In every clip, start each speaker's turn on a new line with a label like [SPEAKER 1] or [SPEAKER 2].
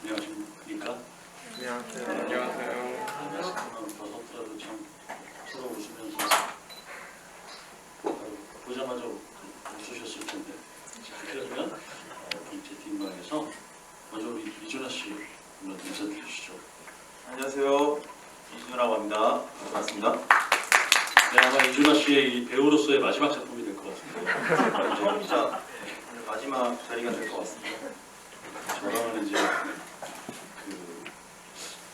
[SPEAKER 1] 안녕하십니까?
[SPEAKER 2] 안녕하세요. 안녕하세요.
[SPEAKER 1] 말씀은 버섯들하고 참 서로 웃으면서 보자마자 웃으셨을 텐데. 자, 그러면 번째 팀방에서 먼저 우리 이준하 씨 한번 인사드리시죠.
[SPEAKER 3] 안녕하세요. 이준하라고 합니다. 반갑습니다.
[SPEAKER 1] 네, 아마 이준하 씨의 이 배우로서의 마지막 작품이 될 것 같은데.
[SPEAKER 3] 처음이자 오늘 마지막 자리가 될 것 같습니다.
[SPEAKER 1] 저랑은 이제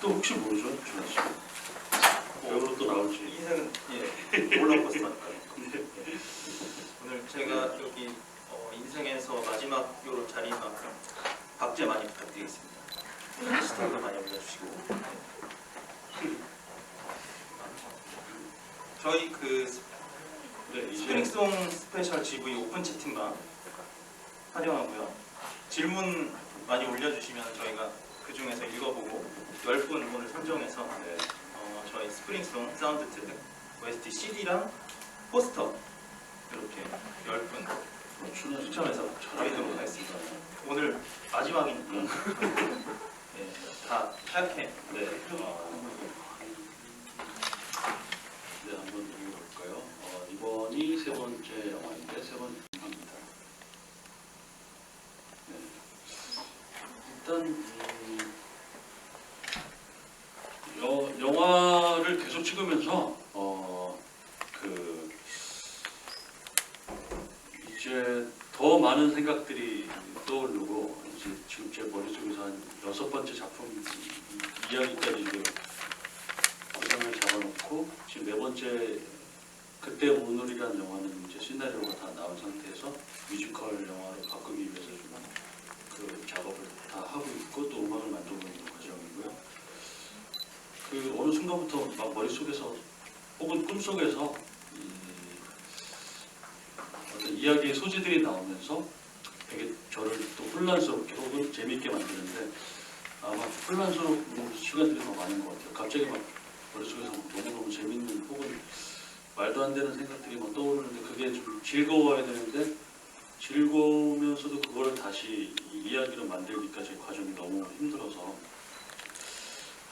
[SPEAKER 1] 또 혹시 모르죠, 준하 씨. 배우로 또 나올지.
[SPEAKER 3] 인생은 몰라 버스니까요. 오늘 제가 여기 인생에서 마지막 요런 자리만큼 박제 많이 부탁드리겠습니다. 시청도 많이 올려주시고. 저희
[SPEAKER 1] 네, 이제
[SPEAKER 3] 스프링송 스페셜 GV 오픈 채팅방 활용하고요. 질문 많이 올려주시면 저희가 그 중에서 읽어보고 10분 오늘 선정해서 저희 스프링송 사운드 트랙 OST CD랑 포스터 이렇게 10분 추첨해서 드리도록 하겠습니다. 오늘 마지막이니까 다 하얗게
[SPEAKER 1] 네, 한번 읽어볼까요? 이번이 세 번째 영화인데 세 번째 영화입니다. 네. 일단 영화를 계속 찍으면서 이제 더 많은 생각들이 떠오르고 이제 지금 제 머릿속에서 한 6번째 작품 이야기까지 이제 구상을 잡아놓고 지금 4번째 그때 오늘이라는 영화는 이제 시나리오가 다 나온 상태에서 뮤지컬 영화로 바꾸기 위해서 좀 그 작업을 다 하고 있고 또 음악을 만들고 있는 과정이고요. 그 어느 순간부터 막 머릿속에서 혹은 꿈속에서 어떤 이야기의 소재들이 나오면서 되게 저를 또 혼란스럽게 혹은 재미있게 만드는데 아마 혼란스러운 시간들이 더 많은 것 같아요. 갑자기 막 머릿속에서 너무너무 재밌는 혹은 말도 안 되는 생각들이 막 떠오르는데 그게 좀 즐거워야 되는데 즐거우면서도 그거를 다시 이야기로 만들기까지 과정이 너무 힘들어서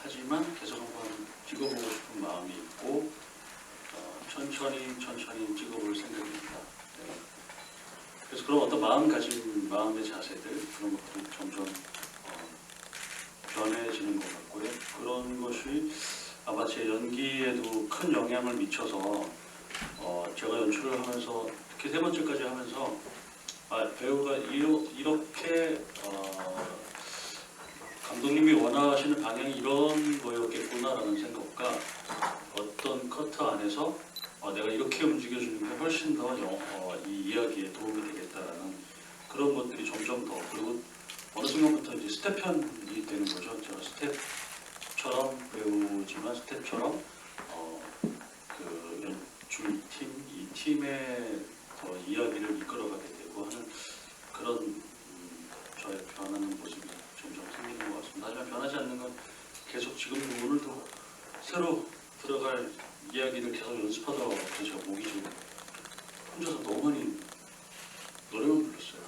[SPEAKER 1] 하지만 계속 한번 찍어보고 싶은 마음이 있고 천천히 찍어볼 생각입니다. 네. 그래서 그런 어떤 마음의 자세들 그런 것들이 점점 변해지는 것 같고요. 그런 것이 아마 제 연기에도 큰 영향을 미쳐서 제가 연출을 하면서 특히 세 번째까지 하면서 배우가 이렇게 감독님이 원하시는 방향이 이런 거였겠구나라는 생각과 어떤 커트 안에서 내가 이렇게 움직여주는 게 훨씬 더 이 이야기에 도움이 되겠다라는 그런 것들이 점점 더 그리고 어느 순간부터 이제 스텝편이 되는 거죠. 제가 스텝처럼 배우지만 스텝처럼 그 연출팀 이 팀의 더 이야기를 이끌어가게 되고 하는 그런 저의 변하는 모습이 점점 생기는 것 같습니다. 하지만 변하지 않는 건 계속 지금 오늘도 새로 들어갈 이야기를 계속 연습하다 보니까 제가 목이 좀 혼자서 너무 많이 노래만 불렀어요.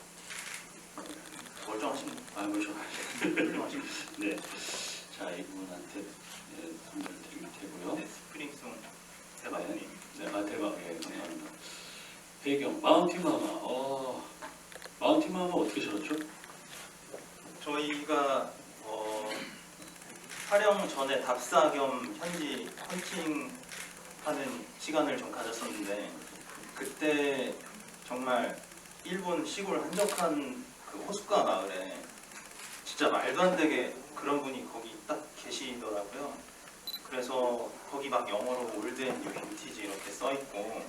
[SPEAKER 3] 멀쩡하시네요.
[SPEAKER 1] 멀쩡하시네. 네. 자, 이분한테 선물 드릴 테고요.
[SPEAKER 3] 네, 스프링송 대박님.
[SPEAKER 1] 네, 대박. 예, 감사합니다. 배경, 마운틴마마. 마운틴마마 어떻게 찾았죠?
[SPEAKER 3] 저희가 촬영 전에 답사 겸 현지 헌팅하는 시간을 좀 가졌었는데 그때 정말 일본 시골 한적한 그 호숫가 마을에 진짜 말도 안 되게 그런 분이 거기 딱 계시더라고요. 그래서 거기 막 영어로 올드 앤 뉴 빈티지 이렇게 써있고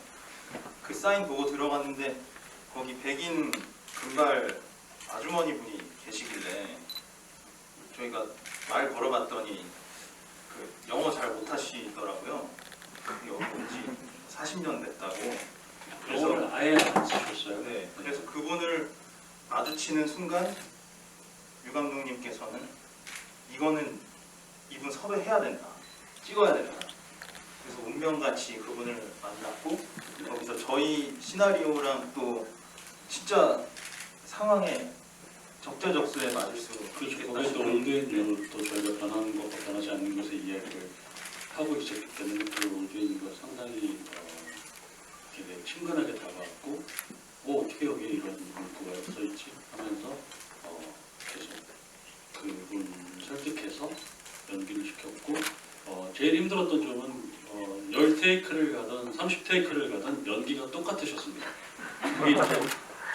[SPEAKER 3] 그 사인 보고 들어갔는데 거기 백인 금발 아주머니 분이 계시길래 저희가 말 걸어봤더니 그 영어 잘 못하시더라고요. 여기 온지 40년 됐다고.
[SPEAKER 1] 영어를 아예 안 쓰셨어요?
[SPEAKER 3] 네, 그래서 그분을 마주치는 순간 유 감독님께서는 이거는 이분 섭외해야 된다, 찍어야 된다. 그래서 운명같이 그분을 만났고 거기서 저희 시나리오랑 또 진짜 상황에 적재적소에 맞을 수
[SPEAKER 1] 그렇죠.
[SPEAKER 3] 있겠다
[SPEAKER 1] 거기에 또
[SPEAKER 3] 싶은
[SPEAKER 1] 은근 로드웨이 내용도 저희가 변하는 것과 변하지 않는 것의 이야기를 하고 있었기 때문에 그 로드웨이가 상당히 되게 친근하게 다가왔고 어떻게 여기에 이런 문구가 써있지 하면서 계속 그분 설득해서 연기를 시켰고 제일 힘들었던 점은 10테이크를 가든 30테이크를 가든 연기가 똑같으셨습니다. 그게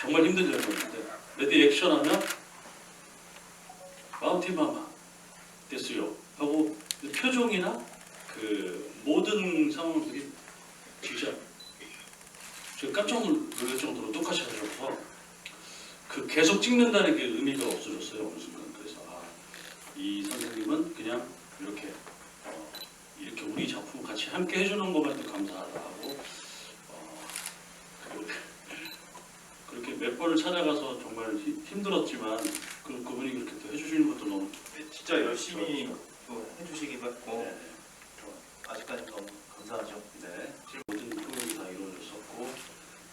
[SPEAKER 1] 정말 힘든 점이었는데 레디 액션하면 마운틴마마 됐어요 하고 표정이나 그 모든 상황들이 진짜 제가 깜짝 놀랄 정도로 똑같이 하셔서 그 계속 찍는다는 게 의미가 없어졌어요 어느 순간. 그래서 이 선생님은 그냥 이렇게 우리 작품 같이 함께 해주는 것만도 감사하다 하고 그렇게 몇 번을 찾아가서 정말 힘들었지만 그분이 그렇게 또 해주시는 것도 너무
[SPEAKER 3] 진짜 열심히 또 해주시기도 했고
[SPEAKER 1] 네.
[SPEAKER 3] 아직까지 너무 감사하죠.
[SPEAKER 1] 네, 모든 프로그램이 다 이루어졌었고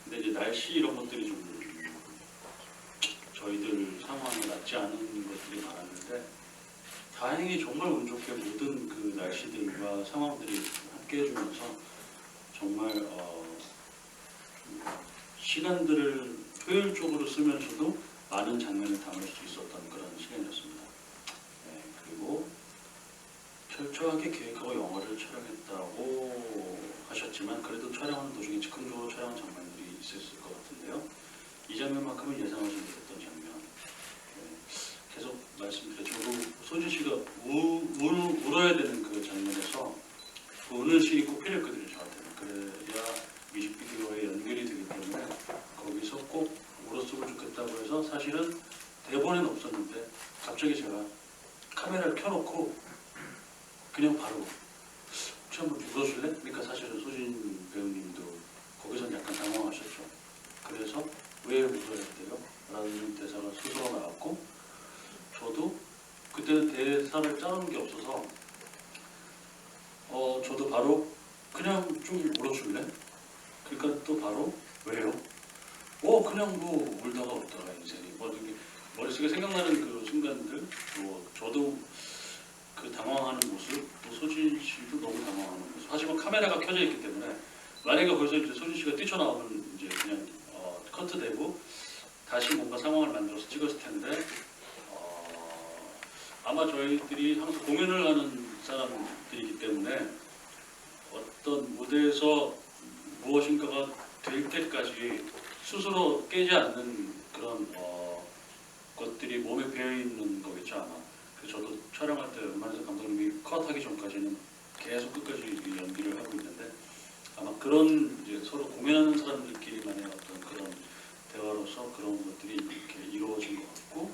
[SPEAKER 1] 근데 이제 날씨 이런 것들이 좀 저희들 상황에 맞지 않은 것들이 많았는데 다행히 정말 운 좋게 모든 그 날씨들과 상황들이 함께 해주면서 정말 시간들을 효율적으로 쓰면서도 많은 장면을 담을 수 있었던 그런 시간이었습니다. 네, 그리고 철저하게 계획하고 영화를 촬영했다고 하셨지만 그래도 촬영하는 도중에 즉흥적으로 촬영한 장면들이 있었을 것 같은데요. 이 장면만큼은 예상하지 못했던 장면. 네, 계속 말씀드렸죠. 소진 씨가 울어야 되는 그 장면에서 그 우는 씬이 꼭 필요했거든요. 저한테는. 그래야 뮤직비디오에 연결이 되기 때문에 거기서 꼭 울었으면 좋겠다고 해서 사실은 대본에는 없었는데 갑자기 제가 카메라를 켜놓고 그냥 바로 혹시 한번 울어줄래? 그러니까 사실은 소진 배우님도 거기서 약간 당황하셨죠. 그래서 왜 울어야 돼요? 라는 대사가 스스로 나왔고 저도 그때는 대사를 짜는 게 없어서 저도 바로 그냥 좀 울어줄래? 그러니까 또 바로 왜요? 그냥 뭐 울다가 웃다가 인생이 머릿속에 생각나는 그 순간들 저도 그 당황하는 모습 또 소진 씨도 너무 당황하는 모습 하지만 카메라가 켜져 있기 때문에 만약에 거기서 이제 소진 씨가 뛰쳐나오면 이제 그냥 커트되고 다시 뭔가 상황을 만들어서 찍었을 텐데 아마 저희들이 항상 공연을 하는 사람들이기 때문에 어떤 무대에서 무엇인가가 될 때까지 스스로 깨지 않는 그런 것들이 몸에 배어있는 거겠죠 아마. 그래서 저도 촬영할 때 웬만해서 감독님이 컷하기 전까지는 계속 끝까지 연기를 하고 있는데 아마 그런 이제 서로 공연하는 사람들끼리만의 어떤 그런 대화로서 그런 것들이 이렇게 이루어진 것 같고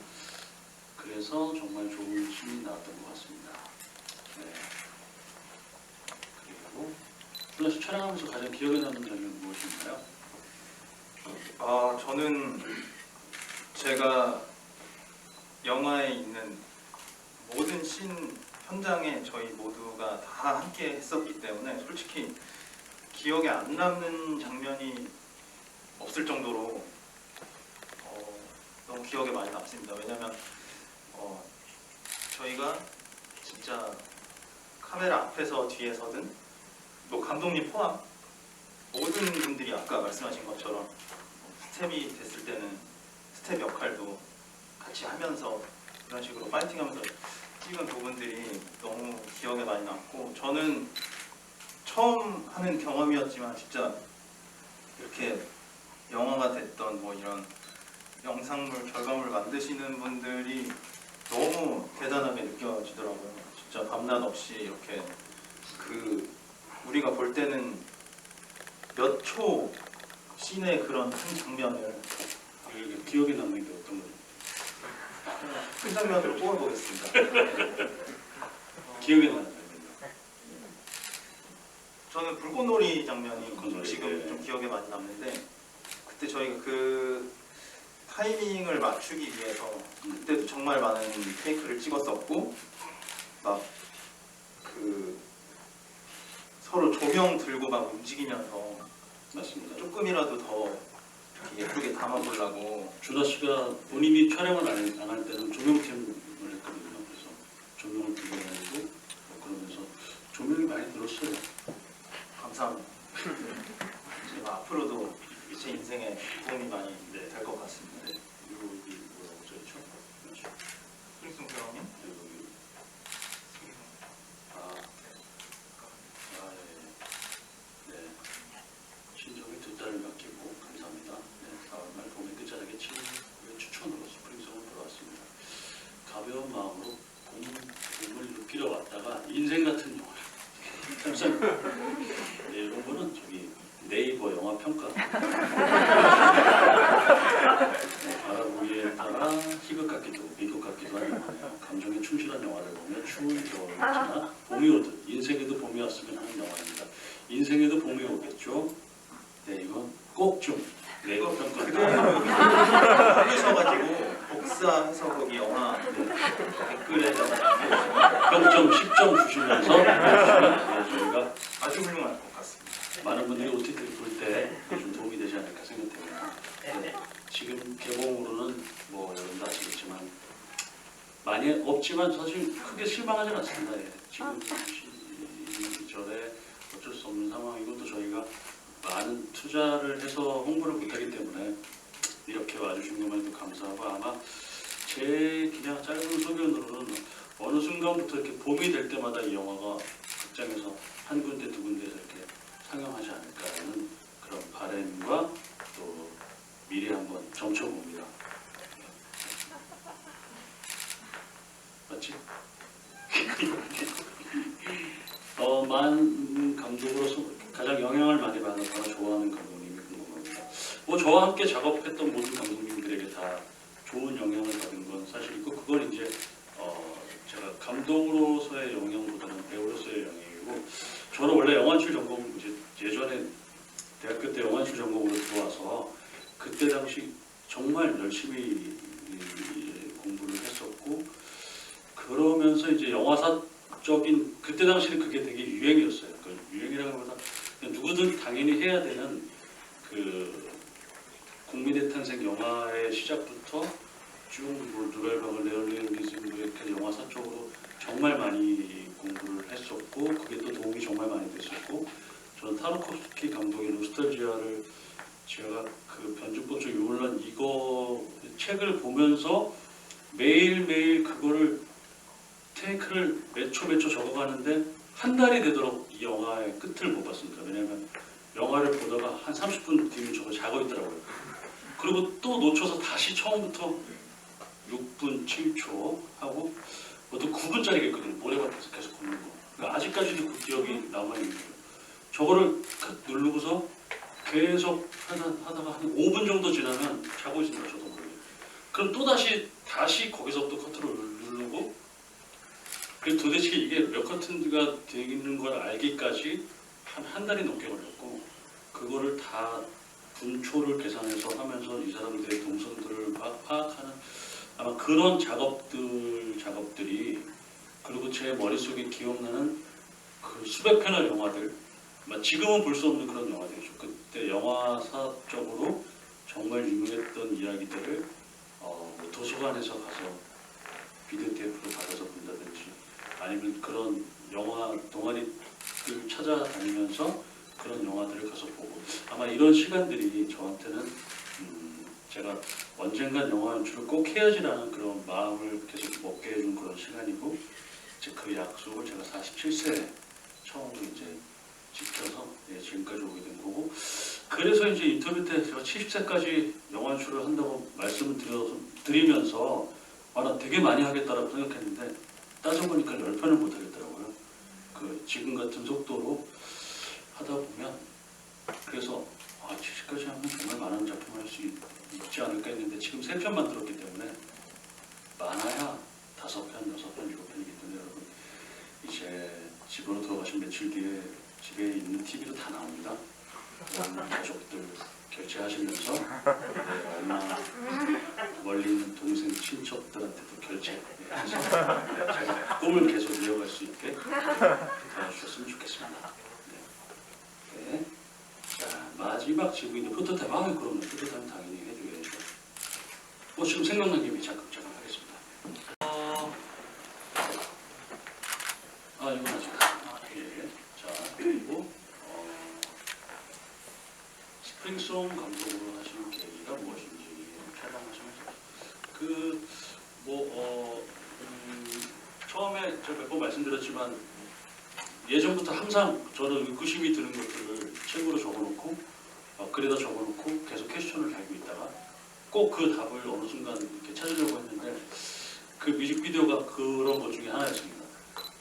[SPEAKER 1] 그래서 정말 좋은 씬이 나왔던 것 같습니다. 네. 그리고 플래시 촬영하면서 가장 기억에 남는 장면 무엇인가요?
[SPEAKER 3] 저는 제가 영화에 있는 모든 씬 현장에 저희 모두가 다 함께 했었기 때문에 솔직히 기억에 안 남는 장면이 없을 정도로 너무 기억에 많이 남습니다. 왜냐면 저희가 진짜 카메라 앞에서 뒤에서든 뭐 감독님 포함 모든 분들이 아까 말씀하신 것처럼 스텝이 됐을 때는 스텝 역할도 같이 하면서 이런 식으로 파이팅하면서 찍은 부분들이 너무 기억에 많이 남고 저는 처음 하는 경험이었지만 진짜 이렇게 영화가 됐던 뭐 이런 영상물 결과물 만드시는 분들이 너무 대단하게 느껴지더라고요. 진짜 밤낮 없이 이렇게 우리가 볼 때는 몇 초 씬의 그런 큰 장면을
[SPEAKER 1] 기억에 남는 게 어떤 거예요?
[SPEAKER 3] 큰 장면으로 뽑아보겠습니다.
[SPEAKER 1] 기억에 남는 장면.
[SPEAKER 3] 저는 불꽃놀이 장면이
[SPEAKER 1] 불꽃놀이,
[SPEAKER 3] 지금
[SPEAKER 1] 네.
[SPEAKER 3] 좀 기억에 많이 남는데 그때 저희가 그 타이밍을 맞추기 위해서 그때도 정말 많은 테이크를 찍었었고 막 서로 조명 들고 막 움직이면서
[SPEAKER 1] 맞습니다.
[SPEAKER 3] 조금이라도 더 이렇게 예쁘게 담아보려고
[SPEAKER 1] 준하 씨가 본인이 촬영을 안 할 때는 조명팀을 했거든요. 그래서 가벼운 마음으로 봄을 느끼러 왔다가 인생 같은 영화. 잠시만. 네, 이런 거는 저기 네이버 영화 평가. 바라보기에다가 희극 같기도 미국 같기도 한 영화네요. 감정에 충실한 영화를 보며 추운 겨울을 지나 봄이 오듯 인생에도 봄이 왔으면 하는 영화입니다. 인생에도 봄이 오겠죠? 네, 이건 꼭 좀 네이버 평가.
[SPEAKER 3] 부르셔가지고 복사해서 거기 영화 댓글에다가 남겨주시면
[SPEAKER 1] 평점 10점 주시면서 저희가
[SPEAKER 3] 아주 훌륭할 것 같습니다.
[SPEAKER 1] 많은 분들이 OTT를 볼 때 좀 도움이 되지 않을까 생각됩니다. 네, 지금 개봉으로는 뭐 여러분도 아시겠지만 많이 없지만 사실 크게 실망하지 않습니다. 예, 지금 시절에 어쩔 수 없는 상황이고 또 저희가 많은 투자를 해서 홍보를 못하기 때문에 이렇게 와주신 것만 해도 감사하고 아마 제 그냥 짧은 소견으로는 어느 순간부터 이렇게 봄이 될 때마다 이 영화가 극장에서 한 군데 두 군데에서 이렇게 상영하지 않을까라는 그런 바람과 또 미래 한번 점쳐봅니다. 맞지? 만 감독으로서 가장 영향을 많이 받았거나 좋아하는 감독님이 궁금합니다. 뭐 저와 함께 작업했던 모든 감독님들에게 다 좋은 영향을 받은 건 사실이고 그건 이제 제가 감독으로서의 영향보다는 배우로서의 영향이고 저는 원래 영화연출 전공 이제 예전에 대학교 때 영화연출 전공으로 들어와서 그때 당시 정말 열심히 공부를 했었고 그러면서 이제 영화사적인 그때 당시는 그게 되게 유행이었어요. 그 유행이라기보다 누구든 당연히 해야 되는 그 국민의 탄생 영화의 시작부터 쭉뭐 누랄박을 네올리언리즘 이렇게 영화사 쪽으로 정말 많이 공부를 했었고 그게 또 도움이 정말 많이 됐었고 저는 타르코프스키 감독의 노스탈지아를 제가 그 변주법적 유물론 이거 책을 보면서 매일매일 그거를 테이크를 몇 초 적어가는데 한 달이 되도록 이 영화의 끝을 못 봤습니다. 왜냐하면 영화를 보다가 한 30분 뒤면 저거 자고 있더라고요. 그리고 또 놓쳐서 다시 처음부터 6분 7초 하고 또 9분짜리가 있거든요. 모래밭에서 계속 걷는 거. 그러니까 아직까지도 그 기억이 남아있는 거예요. 저거를 누르고서 계속 하다가 한 5분 정도 지나면 자고 있습니다. 저도 모르게. 그럼 또 다시 거기서부터 컨트롤 누르고 그래서 도대체 이게 몇 커튼가 되는 걸 알기까지 한 달이 넘게 걸렸고 그거를 다 분초를 계산해서 하면서 이 사람들의 동선들을 파악하는 아마 그런 작업들이 그리고 제 머릿속에 기억나는 그 수백 편의 영화들 지금은 볼 수 없는 그런 영화들이죠. 그때 영화사적으로 정말 유명했던 이야기들을 뭐 도서관에서 가서 비디오 테이프로 받아서 본다든지 아니면 그런 영화 동아리를 찾아다니면서 그런 영화들을 가서 보고 아마 이런 시간들이 저한테는 제가 언젠간 영화 연출을 꼭 해야지라는 그런 마음을 계속 먹게 해준 그런 시간이고 이제 그 약속을 제가 47세 처음으로 이제 지켜서 지금까지 오게 된 거고 그래서 이제 인터뷰 때 제가 70세까지 영화 연출을 한다고 말씀을 드리면서 나 되게 많이 하겠다라고 생각했는데 따져보니까 10편을 못 하겠더라고요. 그 지금 같은 속도로 하다 보면 그래서 70까지 하면 정말 많은 작품을 할 수 있지 않을까 했는데 지금 3편 만들었기 때문에 많아야 5편, 6편, 7편이기 때문에 여러분 이제 집으로 들어가신 며칠 뒤에 집에 있는 TV로 다 나옵니다. 가족들 결제하시면서 얼마 멀리 있는 동생, 친척들한테도 결제해서 제가 꿈을 계속 이어갈 수 있게 도와주셨으면 좋겠습니다. 네. 자, 마지막 지구인데 포토타임. 그럼요. 포토타임 당연히 해드려야죠. 지금 생각난 김에 잠깐 하겠습니다. 이건 아직. 예. 자, 그리고 스프링송 감독으로 하시는 계기가 무엇인지 촬영하시면서 처음에 제가 몇 번 말씀드렸지만 예전부터 항상 저는 의구심이 드는 것들을 책으로 적어놓고 글에다 적어놓고 계속 퀘스천을 달고 있다가 꼭 그 답을 어느 순간 이렇게 찾으려고 했는데 그 뮤직비디오가 그런 것 중에 하나였습니다.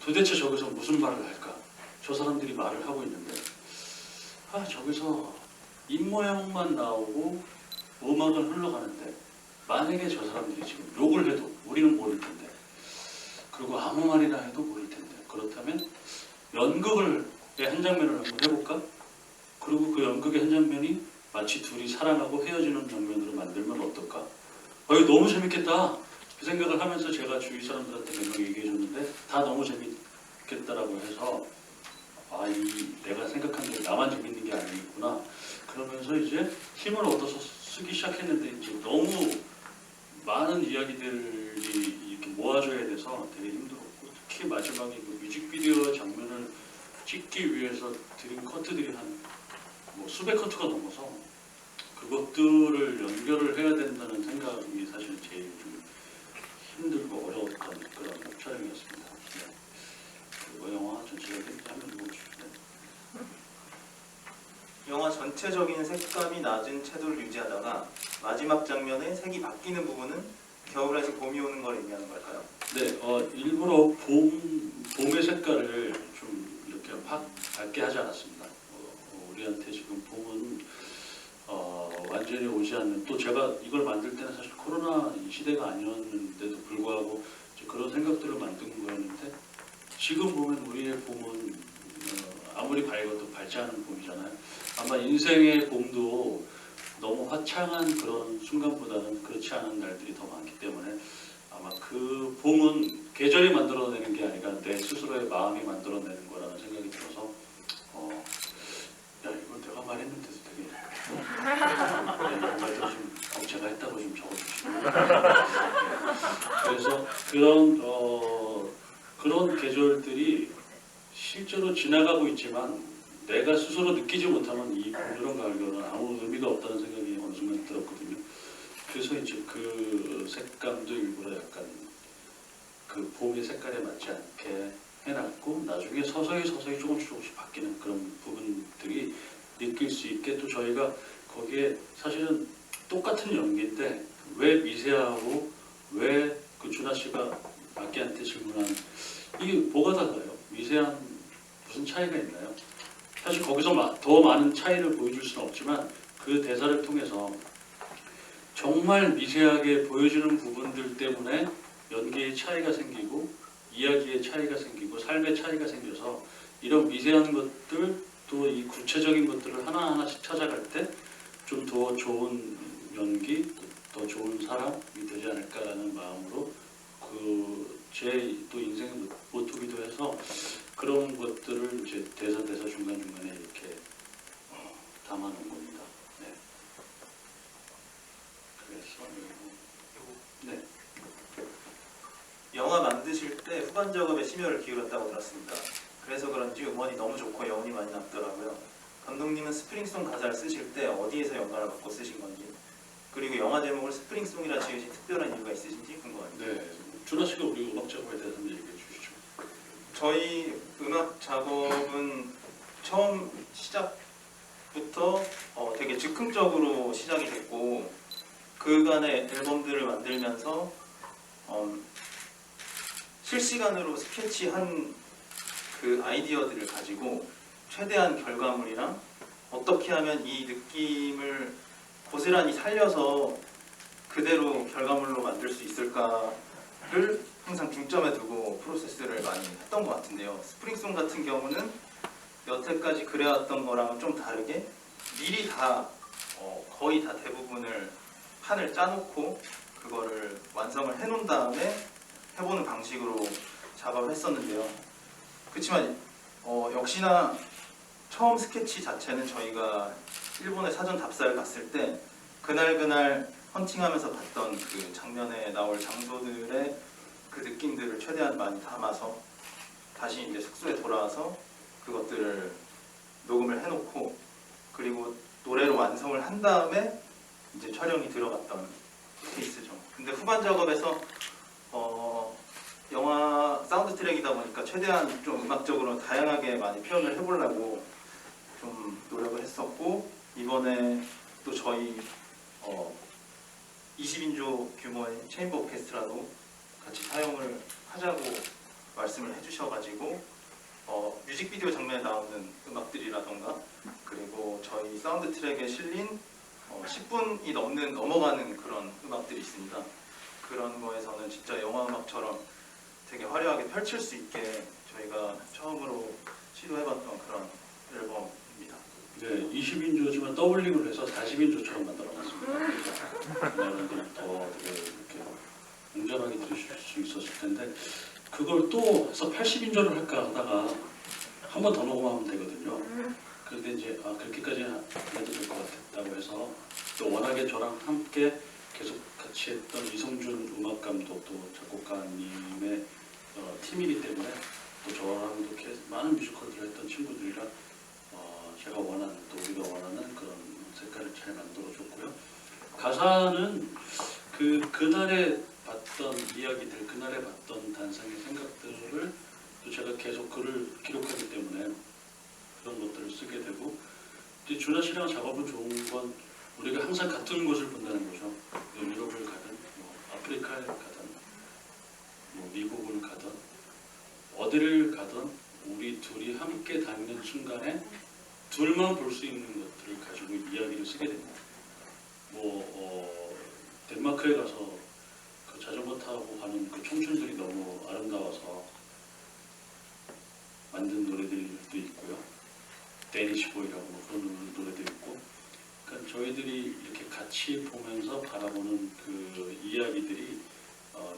[SPEAKER 1] 도대체 저기서 무슨 말을 할까? 저 사람들이 말을 하고 있는데 저기서 입모양만 나오고 음악은 흘러가는데 만약에 저 사람들이 지금 욕을 해도 우리는 모를 텐데, 그리고 아무 말이나 해도 모를 텐데, 그렇다면 연극의 한 장면을 한번 해볼까? 그리고 그 연극의 한 장면이 마치 둘이 사랑하고 헤어지는 장면으로 만들면 어떨까? 이거 너무 재밌겠다. 그 생각을 하면서 제가 주위 사람들한테 몇 명 얘기해 줬는데 다 너무 재밌겠다라고 해서 내가 생각한 게 나만 재밌는 게 아니구나. 그러면서 이제 힘을 얻어서 쓰기 시작했는데 이제 너무 많은 이야기들이 이렇게 모아져야 돼서 되게 힘들었고, 특히 마지막에 그 뮤직비디오 장면을 찍기 위해서 들인 커트들이 뭐 수백 커트가 넘어서 그것들을 연결을 해야 된다는 생각이 사실 제일 좀 힘들고 어려웠던 그런 촬영이었습니다. 네. 그리고 영화 전체적인 한번 보여주시죠.
[SPEAKER 3] 영화 전체적인 색감이 낮은 채도를 유지하다가 마지막 장면에 색이 바뀌는 부분은 겨울에서 봄이 오는 걸 의미하는 걸까요?
[SPEAKER 1] 네, 일부러 봄의 색깔을 좀 이렇게 확 밝게 하지 않았습니다. 우리한테 지금 봄은 완전히 오지 않는, 또 제가 이걸 만들 때는 사실 코로나 시대가 아니었는데도 불구하고 이제 그런 생각들을 만든 거였는데, 지금 보면 우리의 봄은 아무리 밝아도 밝지 않은 봄이잖아요. 아마 인생의 봄도 너무 화창한 그런 순간보다는 그렇지 않은 날들이 더 많기 때문에 아마 그 봄은 계절이 만들어내는 게 아니라 내 스스로의 마음이 만들어내는 거라는 생각이 들어서 이거 내가 말했는데도 되게 말도 좀 제가 했다고 좀 적어주시고 그래서 그런 계절들이 실제로 지나가고 있지만 내가 스스로 느끼지 못하면 이 봄, 가을, 겨울은 아무 의미가 없다는 생각이 어느 순간 들었거든요. 그래서 이제 그 색감도 일부러 약간 그 봄의 색깔에 맞지 않게 해놨고, 나중에 서서히 조금씩 바뀌는 그런 부분들이 느낄 수 있게, 또 저희가 거기에 사실은 똑같은 연기인데 왜 미세하고 왜 그 준하 씨가 마키한테 질문한 이게 뭐가 달라요? 미세한 무슨 차이가 있나요? 사실 거기서 더 많은 차이를 보여줄 수는 없지만 그 대사를 통해서 정말 미세하게 보여주는 부분들 때문에 연기의 차이가 생기고 이야기의 차이가 생기고 삶의 차이가 생겨서 이런 미세한 것들, 또 이 구체적인 것들을 하나하나씩 찾아갈 때 좀 더 좋은 연기, 더 좋은 사람이 되지 않을까라는 마음으로 제 또 인생의 모토기도 해서 그런 것들을 이제 대사 중간중간에 이렇게 담아놓은 겁니다. 네. 그래서 네.
[SPEAKER 3] 영화 만드실 때 후반 작업에 심혈을 기울였다고 들었습니다. 그래서 그런지 음원이 너무 좋고 여운이 많이 남더라고요. 감독님은 스프링송 가사를 쓰실 때 어디에서 영감을 받고 쓰신 건지, 그리고 영화 제목을 스프링송이라 지으신 특별한 이유가 있으신지 궁금합니다.
[SPEAKER 1] 네. 준하 씨가 우리 음악 작업에 대해서 한번 얘기해 주시죠.
[SPEAKER 3] 저희 음악 작업은 처음 시작부터 되게 즉흥적으로 시작이 됐고, 그간의 앨범들을 만들면서 실시간으로 스케치한 그 아이디어들을 가지고 최대한 결과물이랑 어떻게 하면 이 느낌을 고스란히 살려서 그대로 결과물로 만들 수 있을까를 항상 중점에 두고 프로세스를 많이 했던 것 같은데요. 스프링송 같은 경우는 여태까지 그래왔던 거랑은 좀 다르게 미리 거의 다 대부분을 판을 짜놓고 그거를 완성을 해놓은 다음에 해보는 방식으로 작업을 했었는데요. 그렇지만 역시나 처음 스케치 자체는 저희가 일본에 사전 답사를 갔을 때 그날 헌팅하면서 봤던 그 장면에 나올 장소들의 그 느낌들을 최대한 많이 담아서 다시 이제 숙소에 돌아와서 그것들을 녹음을 해놓고, 그리고 노래로 완성을 한 다음에 이제 촬영이 들어갔던 케이스죠. 근데 후반 작업에서 영화 사운드 트랙이다 보니까 최대한 좀 음악적으로 다양하게 많이 표현을 해보려고 좀 노력을 했었고, 이번에 또 저희 20인조 규모의 체인버 오케스트라도 같이 사용을 하자고 말씀을 해주셔가지고 뮤직비디오 장면에 나오는 음악들이라던가 그리고 저희 사운드 트랙에 실린 10분이 넘어가는 그런 음악들이 있습니다. 그런 거에서는 진짜 영화 음악처럼 되게 화려하게 펼칠 수 있게 저희가 처음으로 시도해봤던 그런 앨범입니다.
[SPEAKER 1] 네, 20인조지만 더블링을 해서 40인조처럼 만들어놨습니다. 여러분들 더 이렇게 웅장하게 들으실 수 있었을 텐데 그걸 또 해서 80인조를 할까 하다가 한 번 더 녹음하면 되거든요. 그런데 이제 그렇게까지 해도 될 것 같았다고 해서 또 워낙에 저랑 함께 계속 같이 했던 이성준 음악감독 또 작곡가님의 팀이기 때문에 또 저랑도 많은 뮤지컬들을 했던 친구들이라 제가 원하는 또 우리가 원하는 그런 색깔을 잘 만들어줬고요. 가사는 그날에 봤던 이야기들, 그날에 봤던 단상의 생각들을 또 제가 계속 글을 기록하기 때문에 그런 것들을 쓰게 되고 이제 준하 씨랑 작업은 좋은 건 우리가 항상 같은 곳을 본다는 거죠. 유럽을 가든 아프리카를 가든 미국을 가든 어디를 가든 우리 둘이 함께 다니는 순간에 둘만 볼 수 있는 것들을 가지고 이야기를 쓰게 됩니다. 덴마크에 가서 그 자전거 타고 가는 그 청춘들이 너무 아름다워서 만든 노래들도 있고요. 데니시 보이라고 그런 노래도 있고, 그러니까 저희들이 이렇게 같이 보면서 바라보는 그 이야기들이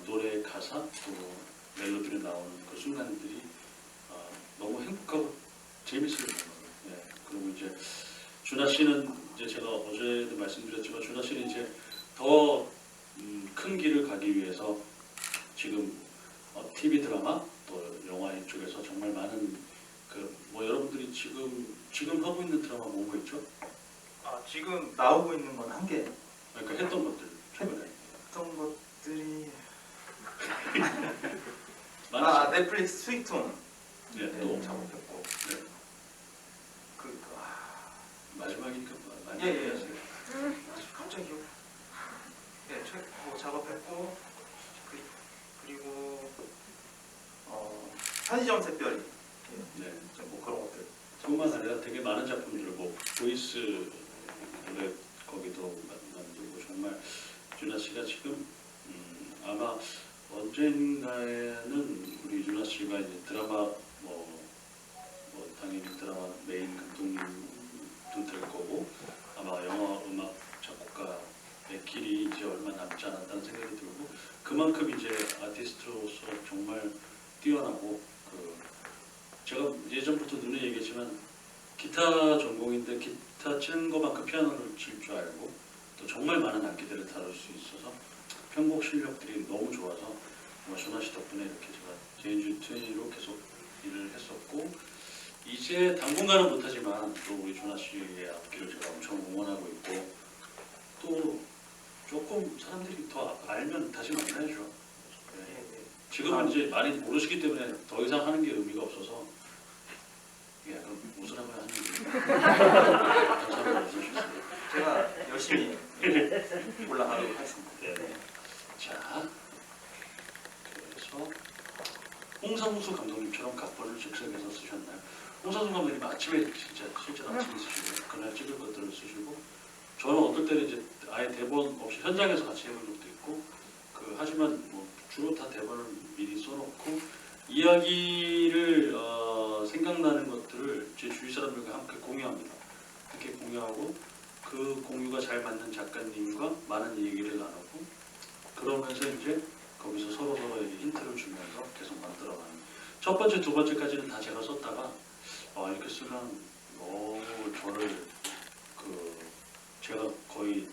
[SPEAKER 1] 노래 가사 또 멜로디로 나오는 그 순간들이 너무 행복하고 재밌어요. 네. 그리고 이제 준하 씨는 이제 제가 어제도 말씀드렸지만 준하 씨는 이제 더 큰 길을 가기 위해서 지금 TV 드라마 또 영화 이쪽에서 정말 많은 여러분들이 지금 하고 있는 드라마 뭐가 있죠?
[SPEAKER 3] 지금 나오고 있는 건 한 개.
[SPEAKER 1] 그러니까 했던 것들 최근에
[SPEAKER 3] 했던 것들이
[SPEAKER 1] 많았죠?
[SPEAKER 3] 넷플릭스 스위트홈
[SPEAKER 1] 네, 또
[SPEAKER 3] 작업했고
[SPEAKER 1] 네. 마지막이니까 많이
[SPEAKER 3] 예.
[SPEAKER 1] 얘기하세요.
[SPEAKER 3] 갑자기요? 네, 작업했고 그리고 편의점 샛별이
[SPEAKER 1] 네.
[SPEAKER 3] 뭐 그런 것들.
[SPEAKER 1] 뿐만 아니라 되게 많은 작품들을 보이스 노래 거기도 만들고 정말 준하 씨가 지금 아마 언젠가에는 우리 준하 씨가 이제 드라마 당연히 드라마 메인 감독님도 될 거고 아마 영화 음악 작곡가의 길이 이제 얼마 남지 않았다는 생각이 들고 그만큼 이제 아티스트로서 정말 뛰어나고 제가 예전부터 눈에 얘기했지만 기타 전공인데 기타 치는 것만큼 피아노를 칠 줄 알고 또 정말 많은 악기들을 다룰 수 있어서 편곡 실력들이 너무 좋아서 준하 씨 덕분에 이렇게 제가 제인주 트윈으로 계속 일을 했었고 이제 당분간은 못하지만 또 우리 준하 씨의 앞길을 제가 엄청 응원하고 있고 또 조금 사람들이 더 알면 다시 만나야죠. 네. 지금은 이제 많이 모르시기 때문에 더 이상 하는 게 의미가 없어서 약간 웃으라고 하는 게 감사합니다. 웃으셨어요.
[SPEAKER 3] 제가 열심히 올라가도록 하겠습니다.
[SPEAKER 1] 네. 자, 그래서 홍상수 감독님처럼 각본을 즉석에서 쓰셨나요? 홍상수 감독님 아침에 실제 아침에 쓰시고 그날 찍을 것들을 쓰시고 저는 어떨 때는 이제 아예 대본 없이 현장에서 같이 해본 적도 있고 하지만 주로 다 대본을 미리 써놓고 이야기를 생각나는 것들을 제 주위 사람들과 함께 공유합니다. 함께 공유하고 그 공유가 잘 맞는 작가님과 많은 얘기를 나누고 그러면서 이제 거기서 서로에게 힌트를 주면서 계속 만들어가는 첫 번째, 두 번째까지는 다 제가 썼다가 이렇게 쓰면 너무 저를 제가 거의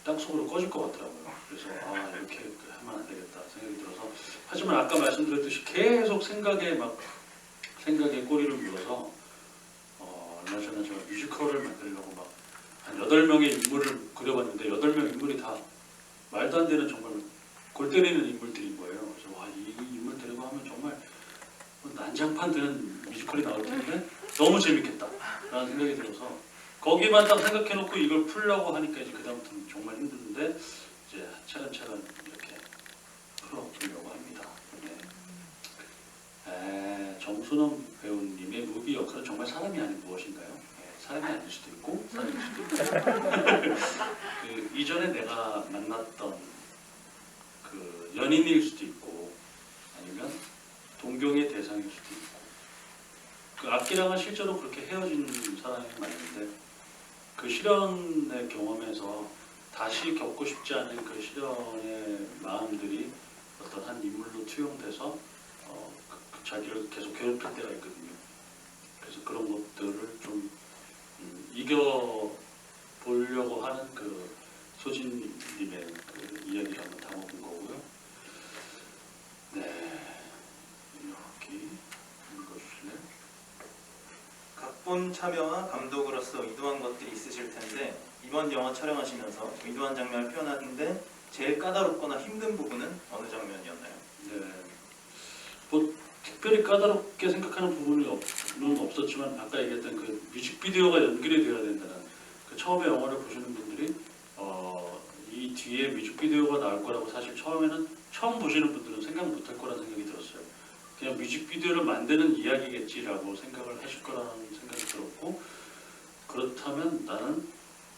[SPEAKER 1] 땅속으로 꺼질 것 같더라고요. 그래서 이렇게 하면 안 되겠다 생각이 들어서 하지만 아까 말씀드렸듯이 계속 생각에 꼬리를 물어서 얼마 전에 제가 뮤지컬을 만들려고 한 8명의 인물을 그려봤는데 8명 인물이 다 말도 안 되는 정말 골 때리는 인물들인 거예요. 그래서 이 인물 데리고 하면 정말 난장판 되는 뮤지컬이 나올 텐데 너무 재밌겠다 라는 생각이 들어서 거기만 딱 생각해놓고 이걸 풀려고 하니까 이제 그다음부터는 정말 힘든데 이제 차근차근 이렇게 정순원 배우님의 무비 역할은 정말 사람이 아닌 무엇인가요? 네, 사람이 아닐 수도 있고 사람일 수도 있고 그 이전에 내가 만났던 그 연인일 수도 있고 아니면 동경의 대상일 수도 있고 그 악기랑은 실제로 그렇게 헤어진 사람이 많은데 그 실연의 경험에서 다시 겪고 싶지 않은 그 실연의 마음들이 어떤 한 인물로 투영돼서 자기를 계속 괴롭힐 때가 있거든요. 그래서 그런 것들을 좀 이겨보려고 하는 그 소진님의 그 이야기를 한번 담아본 거고요. 네, 여기 읽어주실래요?
[SPEAKER 3] 각본 참여와 감독으로서 의도한 것들이 있으실 텐데 이번 영화 촬영하시면서 의도한 장면을 표현하는데 제일 까다롭거나 힘든 부분은 어느 장면이었나요?
[SPEAKER 1] 네, 뭐 특별히 까다롭게 생각하는 부분은 없었지만 아까 얘기했던 그 뮤직비디오가 연결이 되어야 된다는 그 처음에 영화를 보시는 분들이 이 뒤에 뮤직비디오가 나올 거라고 사실 처음에는 처음 보시는 분들은 생각 못할 거라는 생각이 들었어요. 그냥 뮤직비디오를 만드는 이야기겠지라고 생각을 하실 거라는 생각이 들었고 그렇다면 나는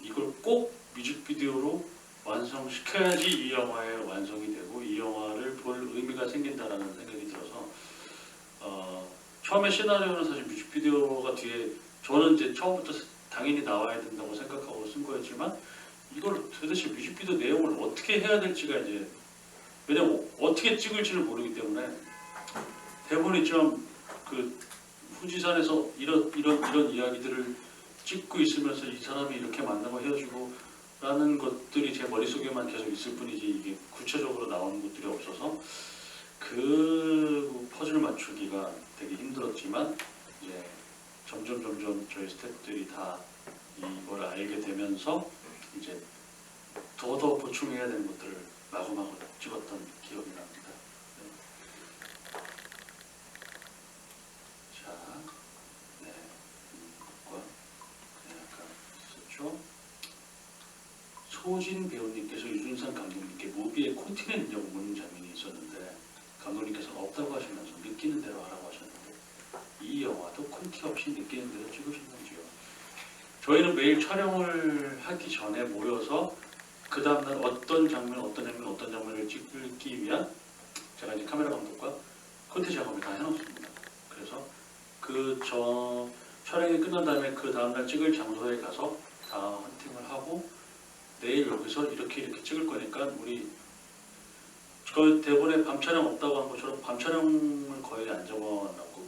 [SPEAKER 1] 이걸 꼭 뮤직비디오로 완성시켜야지 이 영화의 완성이 되고 이 영화를 볼 의미가 생긴다라는 생각이 들어서 처음에 시나리오는 사실 뮤직비디오가 뒤에 저는 이제 처음부터 당연히 나와야 된다고 생각하고 쓴 거였지만 이걸 도대체 뮤직비디오 내용을 어떻게 해야 될지가 이제 왜냐면 어떻게 찍을지를 모르기 때문에 대본이 좀 그 후지산에서 이런 이야기들을 찍고 있으면서 이 사람이 이렇게 만나고 헤어지고 라는 것들이 제 머릿속에만 계속 있을 뿐이지 이게 구체적으로 나오는 것들이 없어서 그 퍼즐 맞추기가 되게 힘들었지만 이제 점점 저희 스태프들이 다 이걸 알게 되면서 이제 더 보충해야 되는 것들을 마구마구 찍었던 기억이 납니다. 네. 자, 네, 것과 아까 있었죠. 소진 배우님께서 유준상 감독님께 무비에 콘티는 있냐고 묻는 장면이 있었는데 감독님께서 없다고 하시면서 느끼는 대로 하라고 하셨는데 이 영화도 콘티 없이 느끼는 대로 찍으셨는지요? 저희는 매일 촬영을 하기 전에 모여서 그 다음날 어떤 장면을 찍기 위한 제가 이제 카메라 감독과 콘티 작업을 다 해놓습니다. 그래서 그 촬영이 끝난 다음에 그 다음날 찍을 장소에 가서 다 헌팅을 하고 내일 여기서 이렇게 찍을 거니까 우리 그 대본에 밤 촬영 없다고 한 것처럼 밤 촬영을 거의 안 적어놨고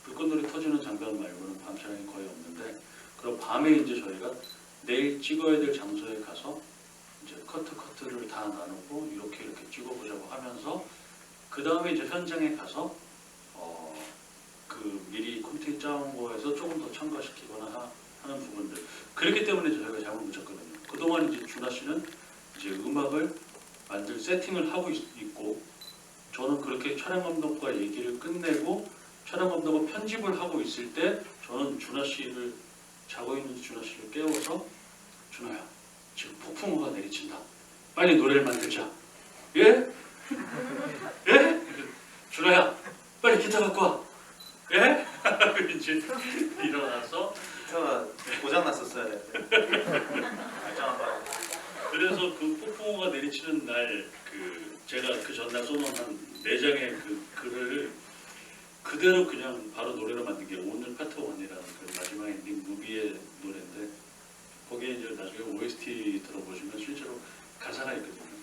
[SPEAKER 1] 불꽃놀이 터지는 장면 말고는 밤 촬영이 거의 없는데 그럼 밤에 이제 저희가 내일 찍어야 될 장소에 가서 이제 커트를 다 나누고 이렇게 찍어보자고 하면서 그 다음에 이제 현장에 가서 그 미리 콘텐츠 짜온 거에서 조금 더 첨가시키거나 하는 부분들 그렇기 때문에 저희가 잠을 못 잤거든요. 그동안 이제 준하 씨는 이제 음악을 만들 세팅을 하고 있고 저는 그렇게 촬영 감독과 얘기를 끝내고 촬영 감독과 편집을 하고 있을 때 저는 준하 씨를 자고 있는 준하 씨를 깨워서 준하야 지금 폭풍우가 내리친다. 빨리 노래를 만들자. 예? 예? 준하야 빨리 기타 갖고 와. 예? 이제 일어나서
[SPEAKER 3] 기타가 고장났었어야 되는데 말짱한
[SPEAKER 1] 그래서 그 폭풍우가 내리치는 날 그 제가 그 전날 써놓은 한 4장의 그 글을 그대로 그냥 바로 노래로 만든 게 오늘 파트 1이라는 그 마지막 엔딩 무비의 노래인데 거기에 이제 나중에 OST 들어보시면 실제로 가사가 있거든요.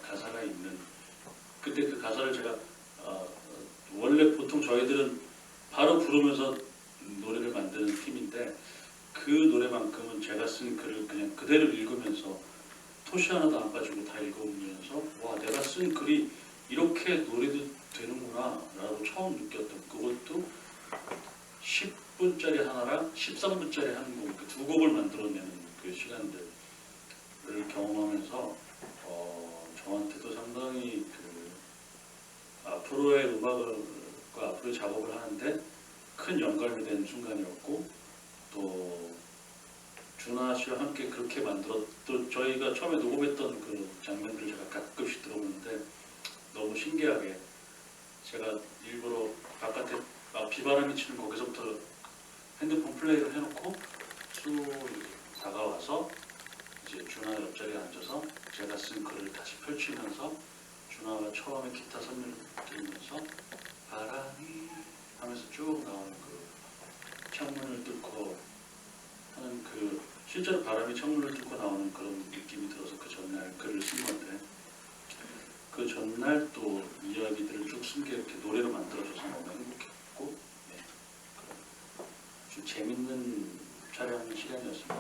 [SPEAKER 1] 가사가 있는 근데 그 가사를 제가 원래 보통 저희들은 바로 부르면서 노래를 만드는 팀인데 그 노래만큼은 제가 쓴 글을 그냥 그대로 읽으면서 토시 하나도 안 빠지고 다 읽으면서 와 내가 쓴 글이 이렇게 노래도 되는구나 라고 처음 느꼈던 그것도 10분짜리 하나랑 13분짜리 한 곡, 그 두 곡을 만들어내는 그 시간들을 경험하면서 저한테도 상당히 그 앞으로의 음악과 앞으로의 작업을 하는데 큰 영감이 된 순간이었고 또 준하 씨와 함께 그렇게 또 저희가 처음에 녹음했던 그 장면들을 제가 가끔씩 들어보는데 너무 신기하게 제가 일부러 바깥에 막 비바람이 치는 거기서부터 핸드폰 플레이를 해놓고 쭉 이렇게 다가와서 이제 준하 옆자리에 앉아서 제가 쓴 글을 다시 펼치면서 준하가 처음에 기타 선율을 들으면서 바람이 하면서 쭉 나오는 그 창문을 뚫고 하는 그 실제로 바람이 창문을 뚫고 나오는 그런 느낌이 들어서 그 전날 글을 쓴 건데 그 전날 또 이야기들을 쭉 쓴 게 이렇게 노래로 만들어져서 너무 행복했고 네. 좀 재밌는 촬영 시간이었습니다.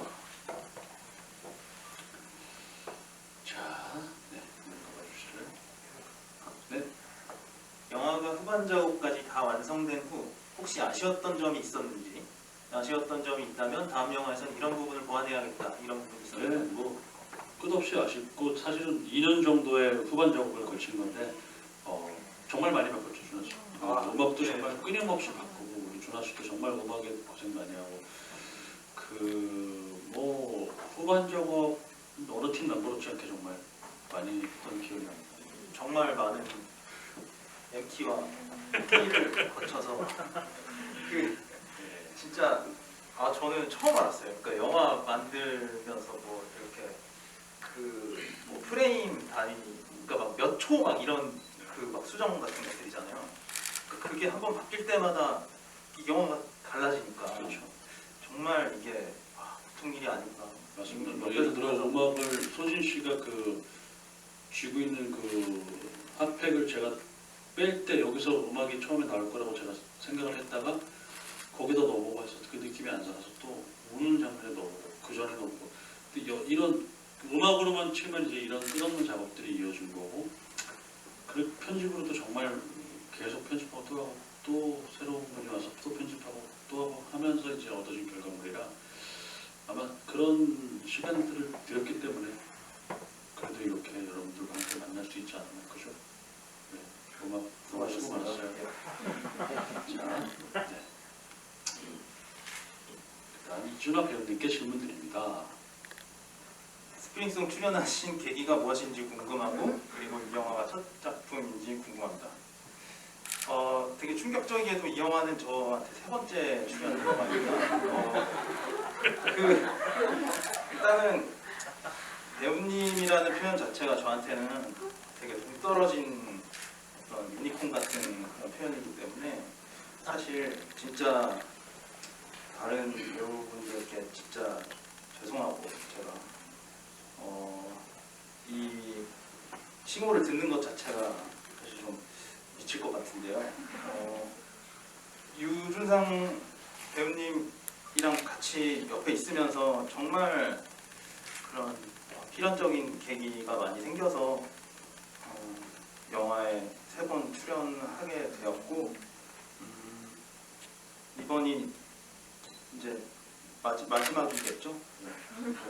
[SPEAKER 1] 자, 네, 한번 가봐주실래요? 네.
[SPEAKER 3] 영화가 후반 작업까지 다 완성된 후 혹시 아쉬웠던 점이 있었는지, 아쉬웠던 점이 있다면 다음 영화에서는 이런 부분을 보완해야겠다 이런 부분이
[SPEAKER 1] 네,
[SPEAKER 3] 있었는지.
[SPEAKER 1] 뭐 끝없이 아쉽고 사실은 2년 정도의 후반 작업을 거친 건데 정말 많이 바꿨죠 준하 씨. 음악도
[SPEAKER 3] 네.
[SPEAKER 1] 정말 끊임없이 바꾸고 우리 준하 씨도 정말 음악에 고생 많이 하고 그 뭐 후반 작업 어느 팀 남부럽지 않게 정말 많이 했던 기억이 납니다.
[SPEAKER 3] 정말 많은 MT와 T를 거쳐서 그 진짜 저는 처음 알았어요. 그러니까 영화 만들면서 뭐 이렇게 그 뭐 프레임 단위, 그러니까 막 몇 초 막 이런 그 막 수정 같은 것들이잖아요. 그게 한번 바뀔 때마다 이 영화가 달라지니까
[SPEAKER 1] 그렇죠.
[SPEAKER 3] 정말 이게 보통 일이 아니구나.
[SPEAKER 1] 맞습니다. 뭐 예를 들어 음악을 소진 씨가 그 쥐고 있는 그 핫팩을 제가 뺄 때 여기서 음악이 처음에 나올 거라고 제가 생각을 했다가 거기다 넣어보고 해서 그 느낌이 안 살아서 또 우는 장면에 넣어보고 그 전에 넣어보고 이런 음악으로만 치면 이제 이런 끝없는 작업들이 이어진 거고 그 편집으로도 정말 계속 편집하고 또 하고 또 새로운 분이 와서 또 편집하고 또 하고 하면서 이제 얻어진 결과물이라 아마 그런 시간들을 들였기 때문에 그래도 이렇게 여러분들과 함께 만날 수 있지 않았나 그죠? 네, 음악 너무 수고 많았어요. 자, 네. 그다음 이준하 배우님께 질문 드립니다.
[SPEAKER 3] 스프링송 출연하신 계기가 무엇인지 궁금하고 그리고 이 영화가 첫 작품인지 궁금합니다. 되게 충격적이게도 이 영화는 저한테 세 번째 출연 영화입니다. 일단은 배우님이라는 표현 자체가 저한테는 되게 동떨어진 어떤 유니콘 같은 그런 표현이기 때문에 사실 진짜 다른 배우분들께 진짜 죄송하고 제가 이 칭호를 듣는 것 자체가 사실 좀 미칠 것 같은데요. 유준상 배우님이랑 같이 옆에 있으면서 정말 그런 필연적인 계기가 많이 생겨서 영화에 3번 출연하게 되었고 이번이 이제 마지막이겠죠.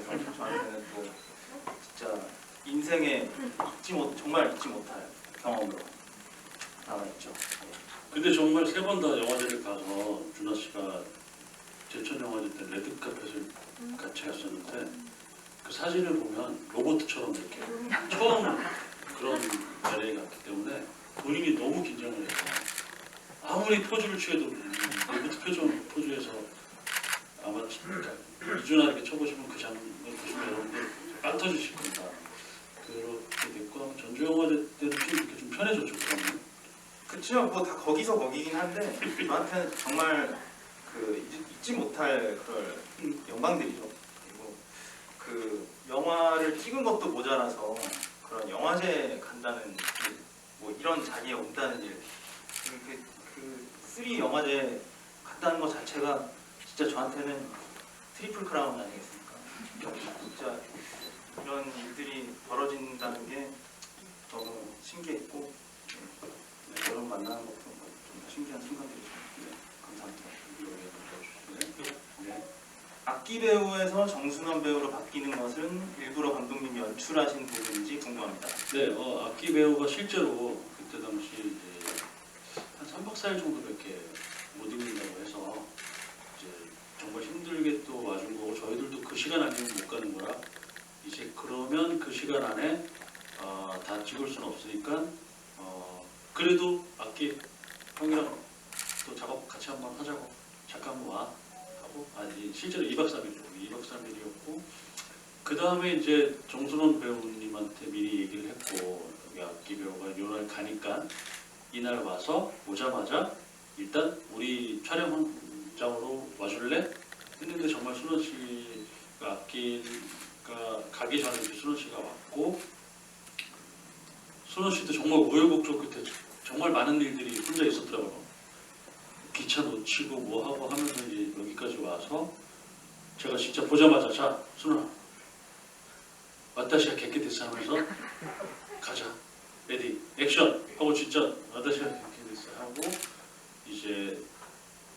[SPEAKER 3] 그래서 저한테는 또 진짜 인생에 정말 잊지 못할 경험으로 남아있죠.
[SPEAKER 1] 근데 정말 세 번 다 영화제를 가서 준하 씨가 제천 영화제 때 레드카펫을 같이 갔었는데 그 사진을 보면 로봇처럼 이렇게 처음 그런 자리에 갔기 때문에 본인이 너무 긴장을 해서 아무리 포즈를 취해도 로봇 포즈에서 아마 이준하 이렇게 쳐보시면 그 장면 보시면 여러분들 빵 터지실 겁니다. 그렇게 됐고 전주 영화제 때는 좀 이렇게 좀 편해졌죠. 그러면.
[SPEAKER 3] 그치요. 뭐 다 거기서 거기긴 한데 저한테는 정말 그 잊지 못할 그런 영광들이죠. 그리고 그 영화를 찍은 것도 모자라서 그런 영화제 간다는 일, 뭐 이런 자리에 온다는 일, 그 3 영화제 갔다는 것 자체가 진짜 저한테는 트리플 크라운 아니겠습니까? 진짜 이런 일들이 벌어진다는 게 너무 신기했고 여러분 만나는 것도 좀 신기한 순간들이죠. 네, 감사합니다.
[SPEAKER 1] 네.
[SPEAKER 3] 악기 배우에서 정순원 배우로 바뀌는 것은 일부러 감독님이 연출하신 부분인지 궁금합니다.
[SPEAKER 1] 네, 악기 배우가 실제로 그때 당시 이제 한 3박 4일 정도밖에 못 입는다고 해서 이제 정말 힘들게 또 와준 거고 저희들도 그 시간 아니면 못 가는 거라 이제 그러면 그 시간 안에 다 찍을 수는 없으니까 그래도 악기 형이랑 또 작업 같이 한번 하자고 잠깐 한번 와 하고 실제로 2박 3일이죠. 2박 3일이었고 그 다음에 이제 정순원 배우님한테 미리 얘기를 했고 여기 악기 배우가 요날 가니까 이날 와서 오자마자 일단 우리 촬영장으로 와줄래? 했는데 정말 순원 씨가 악기가 가기 전에 순원 씨가 왔고 순원 씨도 정말 우여곡절 끝에 정말 많은 일들이 혼자 있었더라고요. 기차 놓치고 뭐 하고 하면서 이제 여기까지 와서 제가 진짜 보자마자 자 순원아 와타시가 겟게데스 하면서 가자 레디 액션 하고 진짜 와타시가 겟게데스 하고 이제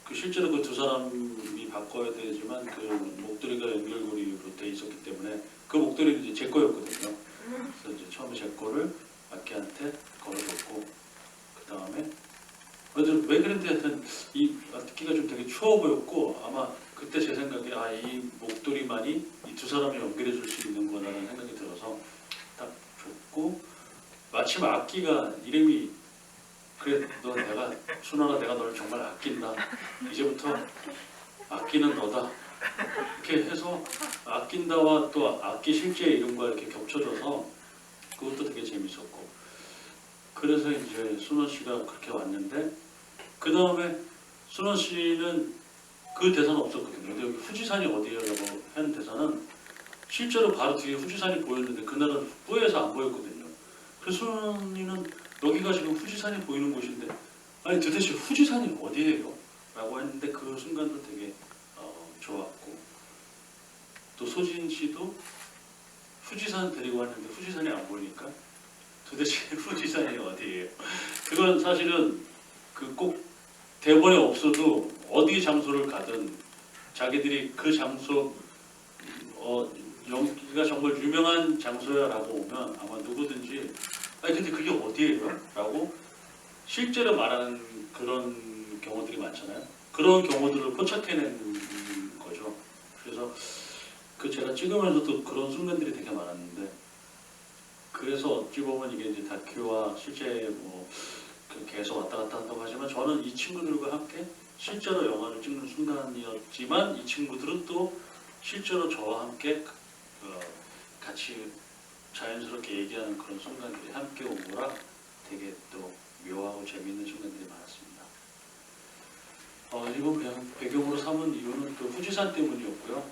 [SPEAKER 1] 그 실제로 그 두 사람이 바꿔야 되지만 그 목도리가 연결고리로 돼 있었기 때문에 그 목도리는 이제 제 거였거든요. 그래서 이제 처음에 제 거를 악기한테 걸어줬고 그 다음에 왜 그런지 하여튼 이 악기가 좀 되게 추워 보였고 아마 그때 제 생각에 이 목도리만이 이 두 사람이 연결해 줄 수 있는 거라는 생각이 들어서 딱 줬고 마침 악기가 이름이 그래 너 내가 순원아 내가 너를 정말 아낀다 이제부터 악기는 너다 이렇게 해서 아낀다와 또 악기 실제 이름과 이렇게 겹쳐져서 그것도 되게 재밌었고 그래서 이제 순원 씨가 그렇게 왔는데 그 다음에 순원 씨는 그 대사는 없었거든요. 근데 여기 후지산이 어디예요라고 한 대사는 실제로 바로 뒤에 후지산이 보였는데 그날은 뿌에서 안 보였거든요. 그래서 순원이는 여기가 지금 후지산이 보이는 곳인데 아니 도대체 후지산이 어디예요? 라고 했는데 그 순간도 되게 좋았고 또 소진 씨도 후지산 데리고 왔는데 후지산이 안 보이니까 도대체 후지산이 어디예요? 그건 사실은 그 꼭 대본에 없어도 어디 장소를 가든 자기들이 그 장소 여기가 정말 유명한 장소야라고 오면 아마 누구든지 아니 근데 그게 어디예요? 라고 실제로 말하는 그런 경우들이 많잖아요. 그런 경우들을 포착해내는 거죠. 그래서 그 제가 찍으면서도 그런 순간들이 되게 많았는데 그래서 어찌 보면 이게 이제 다큐와 실제 뭐 계속 왔다 갔다 한다고 하지만 저는 이 친구들과 함께 실제로 영화를 찍는 순간이었지만 이 친구들은 또 실제로 저와 함께 같이 자연스럽게 얘기하는 그런 순간들이 함께 온 거라 되게 또 묘하고 재미있는 순간들이 많았습니다. 이번 배경으로 삼은 이유는 또 후지산 때문이었고요.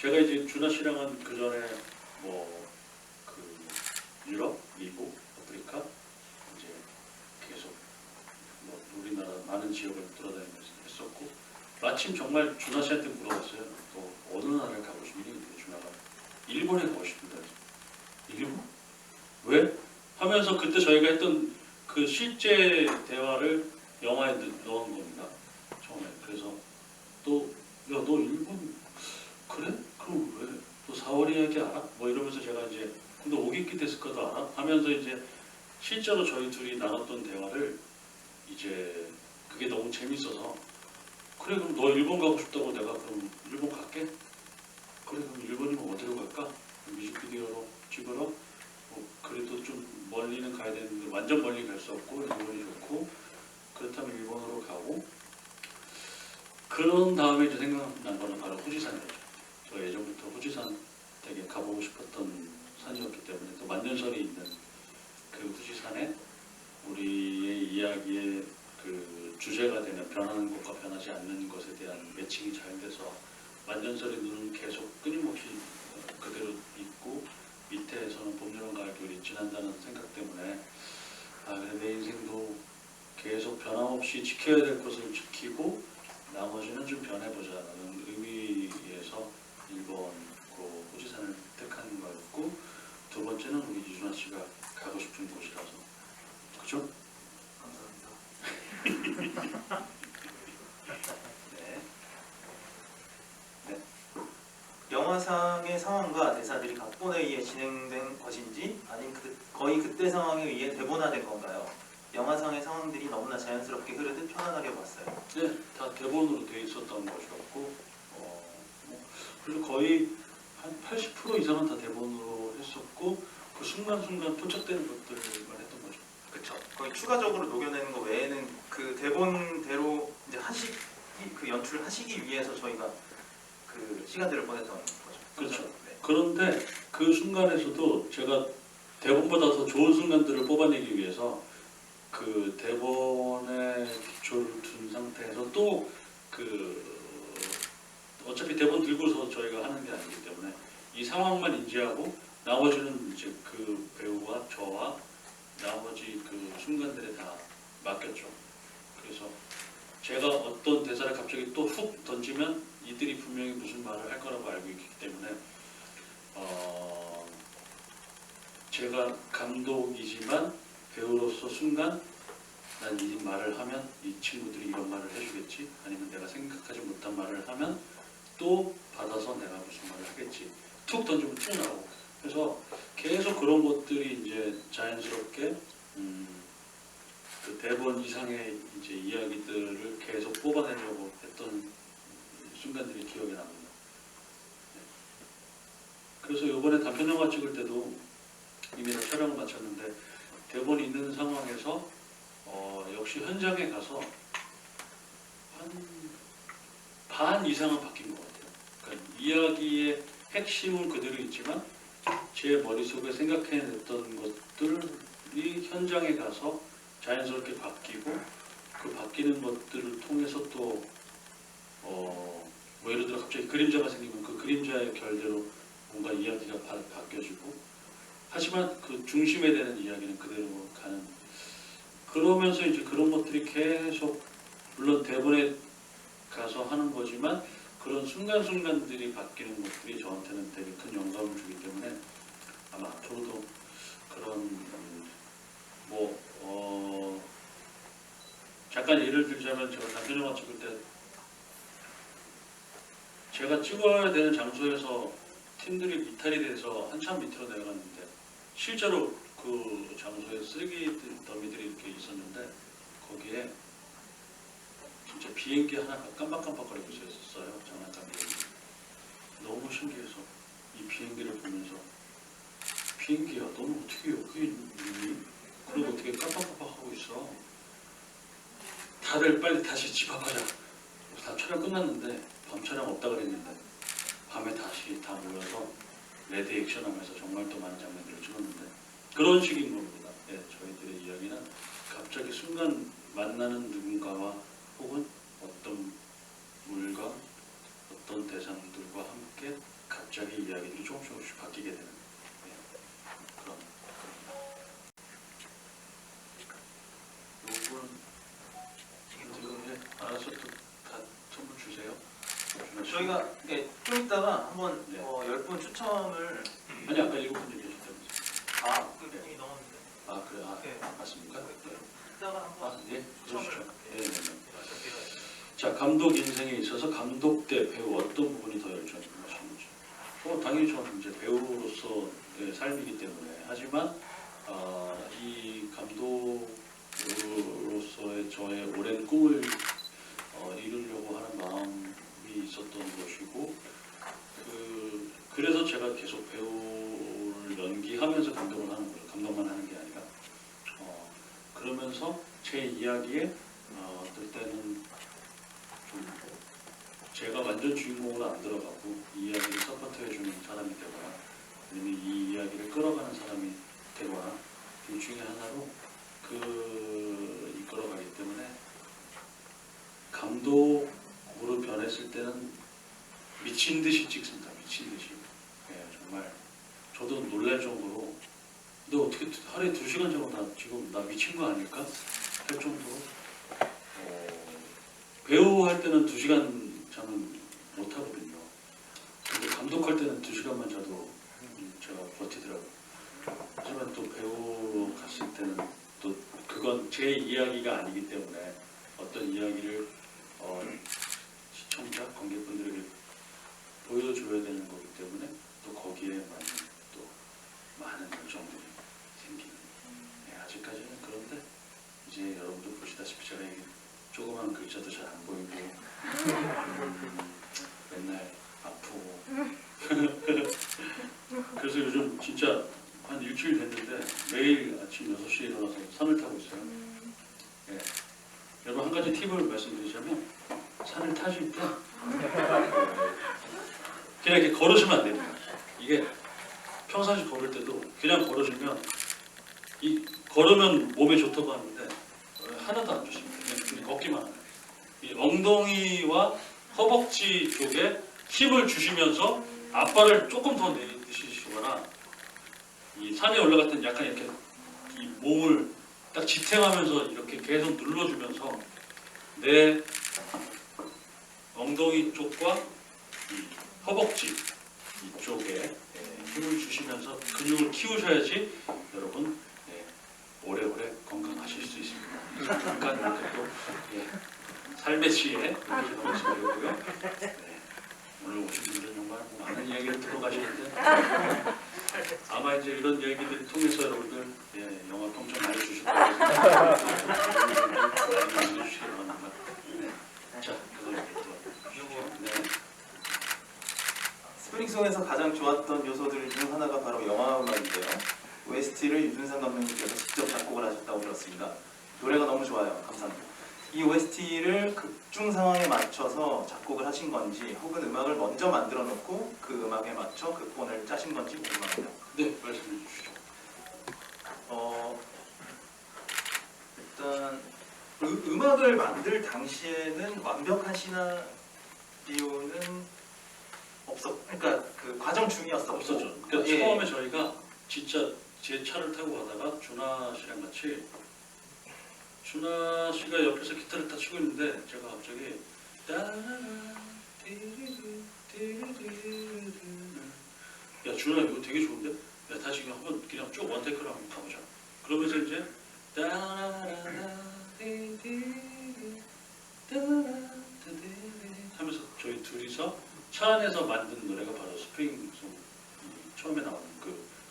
[SPEAKER 1] 제가 이제 준하 씨랑은 그 전에 유럽, 미국, 아프리카 이제 계속 우리나라 많은 지역을 돌아다니면서 했었고 마침 정말 준하 씨한테 물어봤어요. 또 어느 나라를 가고 싶니? 근데 준하가 일본에 가고 싶다. 일본? 왜? 하면서 그때 저희가 했던 그 실제 대화를 영화에 넣은 겁니다. 처음에. 그래서 또 야 너 일본 그래? 그럼 왜? 또 4월 이야기 알아? 뭐 이러면서 제가 이제 근데 오기키 데스카도 알아? 하면서 이제 실제로 저희 둘이 나눴던 대화를 이제 그게 너무 재밌어서 그래 그럼 너 일본 가고 싶다고 내가 그럼 일본 갈게? 그래 그럼 일본이면 어디로 갈까? 뮤직비디오로 찍으러 그래도 좀 멀리는 가야 되는데 완전 멀리 갈 수 없고 일본이 좋고 그렇다면 일본으로 가고 그런 다음에 이제 생각난 거는 바로 후지산이었죠. 저 예전부터 후지산 되게 가보고 싶었던 산이었기 때문에 또 만년설이 있는 그 후지산에 우리의 이야기의 그 주제가 되는 변하는 것과 변하지 않는 것에 대한 매칭이 잘 돼서 만년설의 눈은 계속 끊임없이 그대로 있고 밑에서는 봄, 여름, 가을, 겨울이 지난다는 생각 때문에 그래 내 인생도 계속 변함없이 지켜야 될 것을 지키고 나머지는 좀 변해보자라는 의미에서 일본 그 후지산을 택한 거였고 두 번째는 우리 이준하 씨가 가고 싶은 곳이라서 그죠? 감사합니다.
[SPEAKER 3] 네. 영화상의 상황과 대사들이 각본에 의해 진행된 것인지 아니면 거의 그때 상황에 의해 대본화된 건가요? 영화상의 상황들이 너무나 자연스럽게 흐르듯 편안하게 봤어요.
[SPEAKER 1] 네, 다 대본으로 돼 있었던 것이었고 그리고 거의 한 80% 이상은 다 대본으로 했었고 그 순간순간 포착되는 것들만 했던 거죠.
[SPEAKER 3] 그렇죠. 거의 추가적으로 녹여내는 거 외에는 그 대본대로 이제 그 연출을 하시기 위해서 저희가 그 시간들을 보냈던 거죠.
[SPEAKER 1] 그렇죠.
[SPEAKER 3] 네.
[SPEAKER 1] 그런데 그 순간에서도 제가 대본보다 더 좋은 순간들을 뽑아내기 위해서 그 대본에 기초를 둔 상태에서 또 그 어차피 대본 들고서 저희가 하는 게 아니기 때문에 이 상황만 인지하고 나머지는 이제 그 배우와 저와 나머지 그 순간들에 다 맡겼죠. 그래서 제가 어떤 대사를 갑자기 또 훅 던지면 이들이 분명히 무슨 말을 할 거라고 알고 있기 때문에 제가 감독이지만 배우로서 순간 난 이 말을 하면 이 친구들이 이런 말을 해주겠지, 아니면 내가 생각하지 못한 말을 하면 또 받아서 내가 무슨 말을 하겠지, 툭 던지면 툭 나오고. 그래서 계속 그런 것들이 이제 자연스럽게 그 대본 이상의 이제 이야기들을 계속 뽑아내려고 했던 순간들이 기억에 납니다. 네. 그래서 이번에 단편 영화 찍을 때도 이미 다 촬영을 마쳤는데 대본이 있는 상황에서 역시 현장에 가서 한 반 이상은 바뀐 것 같아요. 그러니까 이야기의 핵심은 그대로 있지만 제 머릿속에 생각해냈던 것들이 현장에 가서 자연스럽게 바뀌고 그 바뀌는 것들을 통해서 또 뭐 예를 들어 갑자기 그림자가 생기면 그 그림자의 결대로 뭔가 이야기가 바뀌어지고, 하지만 그 중심에 대는 이야기는 그대로 가는, 그러면서 이제 그런 것들이 계속 물론 대본에 가서 하는 거지만 그런 순간순간들이 바뀌는 것들이 저한테는 되게 큰 영감을 주기 때문에 아마 앞으로도 그런 잠깐 예를 들자면 제가 단편 영화 찍을 때 제가 찍어야 되는 장소에서 팀들이 이탈이 돼서 한참 밑으로 내려갔는데 실제로 그 장소에 쓰레기 더미들이 이렇게 있었는데 거기에 진짜 비행기 하나가 깜빡깜빡거리고 있었어요. 장난감 비행기. 너무 신기해서 이 비행기를 보면서 비행기야 너는 어떻게 여기 있니? 그리고 어떻게 깜빡깜빡하고 있어? 다들 빨리 다시 집합하자. 다 촬영 끝났는데 밤 촬영 없다 그랬는데 밤에 다시 다 모여서 레드 액션 하면서 정말 또 많은 장면들을 찍었는데 그런 식인 겁니다. 네, 저희들의 이야기는 갑자기 순간 만나는 누군가와 혹은 어떤 물건, 어떤 대상들과 함께 갑자기 이야기들이 조금씩 바뀌게 되는 그런. 요건 지금 알아서 또 다 선물 주세요.
[SPEAKER 3] 저희가 좀 이따가 한번
[SPEAKER 1] 네.
[SPEAKER 3] 10분 추첨을
[SPEAKER 1] 아니 아까 7분 얘기하셨다면서요.
[SPEAKER 3] 이미 넘었는데
[SPEAKER 1] 아 그래,
[SPEAKER 3] 네.
[SPEAKER 1] 맞습니까? 네.
[SPEAKER 3] 이따가 한번
[SPEAKER 1] 네, 그러시죠. 네, 네, 네.
[SPEAKER 3] 추첨을
[SPEAKER 1] 자, 감독 인생에 있어서 감독 대 배우 어떤 부분이 더 열정이 하시는지. 당연히 저는 이제 배우로서의 삶이기 때문에. 하지만 이 감독으로서의 저의 오랜 꿈을 이루려고 하는 마음이 있었던 것이고, 그래서 제가 계속 배우를 연기하면서 감독을 하는 거죠. 감독만 하는 게 아니라. 그러면서 제 이야기에 어떨 때는 좀 제가 완전 주인공으로 안 들어가고 이 이야기를 서포트해주는 사람이 되거나 아니면 이 이야기를 끌어가는 사람이 되거나 둘 중에 하나로 이끌어가기 때문에 감독으로 변했을 때는 미친 듯이 찍습니다. 미친 듯이. 네, 정말 저도 놀랄 정도로 너 어떻게 하루에 2시간 자고 나 미친 거 아닐까? 할 정도로 배우 할 때는 2시간 자면 못 하거든요. 근데 감독할 때는 2시간만 자도 제가 버티더라고요. 하지만 또 배우로 갔을 때는 또 그건 제 이야기가 아니기 때문에 어떤 이야기를 시청자, 관객분들에게 보여줘야 되는 거기 때문에 또 거기에 많은 열정들이 생기는. 네, 아직까지는 그런데 이제 여러분들 보시다시피 제가 이게 조그만 글자도 잘 안 보이고 맨날 아프고 그래서 요즘 진짜 한 일주일 됐는데 매일 아침 6시에 일어나서 산을 타고 있어요. 네. 가지 팁을 말씀드리자면 산을 타실 때 그냥 이렇게 걸으시면 안 됩니다. 이게 평상시 걸을 때도 그냥 걸으시면 이 걸으면 몸에 좋다고 하는데 하나도 안 좋습니다. 그냥 걷기만 하는. 이 엉덩이와 허벅지 쪽에 힘을 주시면서 앞발을 조금 더 내리시거나 이 산에 올라갈 때는 약간 이렇게 이 몸을 딱 지탱하면서 이렇게 계속 눌러주면서 내 엉덩이 쪽과 이 허벅지 이쪽에 힘을 주시면서 근육을 키우셔야지 여러분 오래오래 건강하실 수 있습니다. 잠깐 이렇게 또 삶의 지혜 이렇게 제가 말씀드렸고요. 오늘 오신 분들 정말 많은 이야기를 들어가시는데 아마 이제 이런 얘기들을 통해서 여러분들 영화 평점 많이 주실 거예요. 많이 주시기 바랍니다. 자, 그걸 이렇게 또
[SPEAKER 3] 스프링송에서 가장 좋았던 요소들 중 하나가 바로 영화 음악인데요. OST를 유준상 감독님께서 직접 작곡을 하셨다고 들었습니다. 노래가 너무 좋아요. 감사합니다. 이 OST를 극중 상황에 맞춰서 작곡을 하신 건지 혹은 음악을 먼저 만들어 놓고 그 음악에 맞춰 극본을 짜신 건지 궁금합니다.
[SPEAKER 1] 네, 말씀해 주시죠.
[SPEAKER 3] 일단 음악을 만들 당시에는 완벽한 시나리오는 그러니까 그 과정 중이었었고
[SPEAKER 1] 없었죠. 그러니까 처음에 저희가 진짜 제 차를 타고 가다가 준하 씨랑 같이 준하 씨가 옆에서 기타를 다 치고 있는데 제가 갑자기 따라라 띠리리 띠리리 야 준하 이거 되게 좋은데? 야 다시 한번 그냥 쭉 원테이크로 한번 가보자. 그러면서 이제 따라라라 띠리리 따라라띠리리 하면서 저희 둘이서 차 안에서 만든 노래가 바로 스프링송 처음에 나오는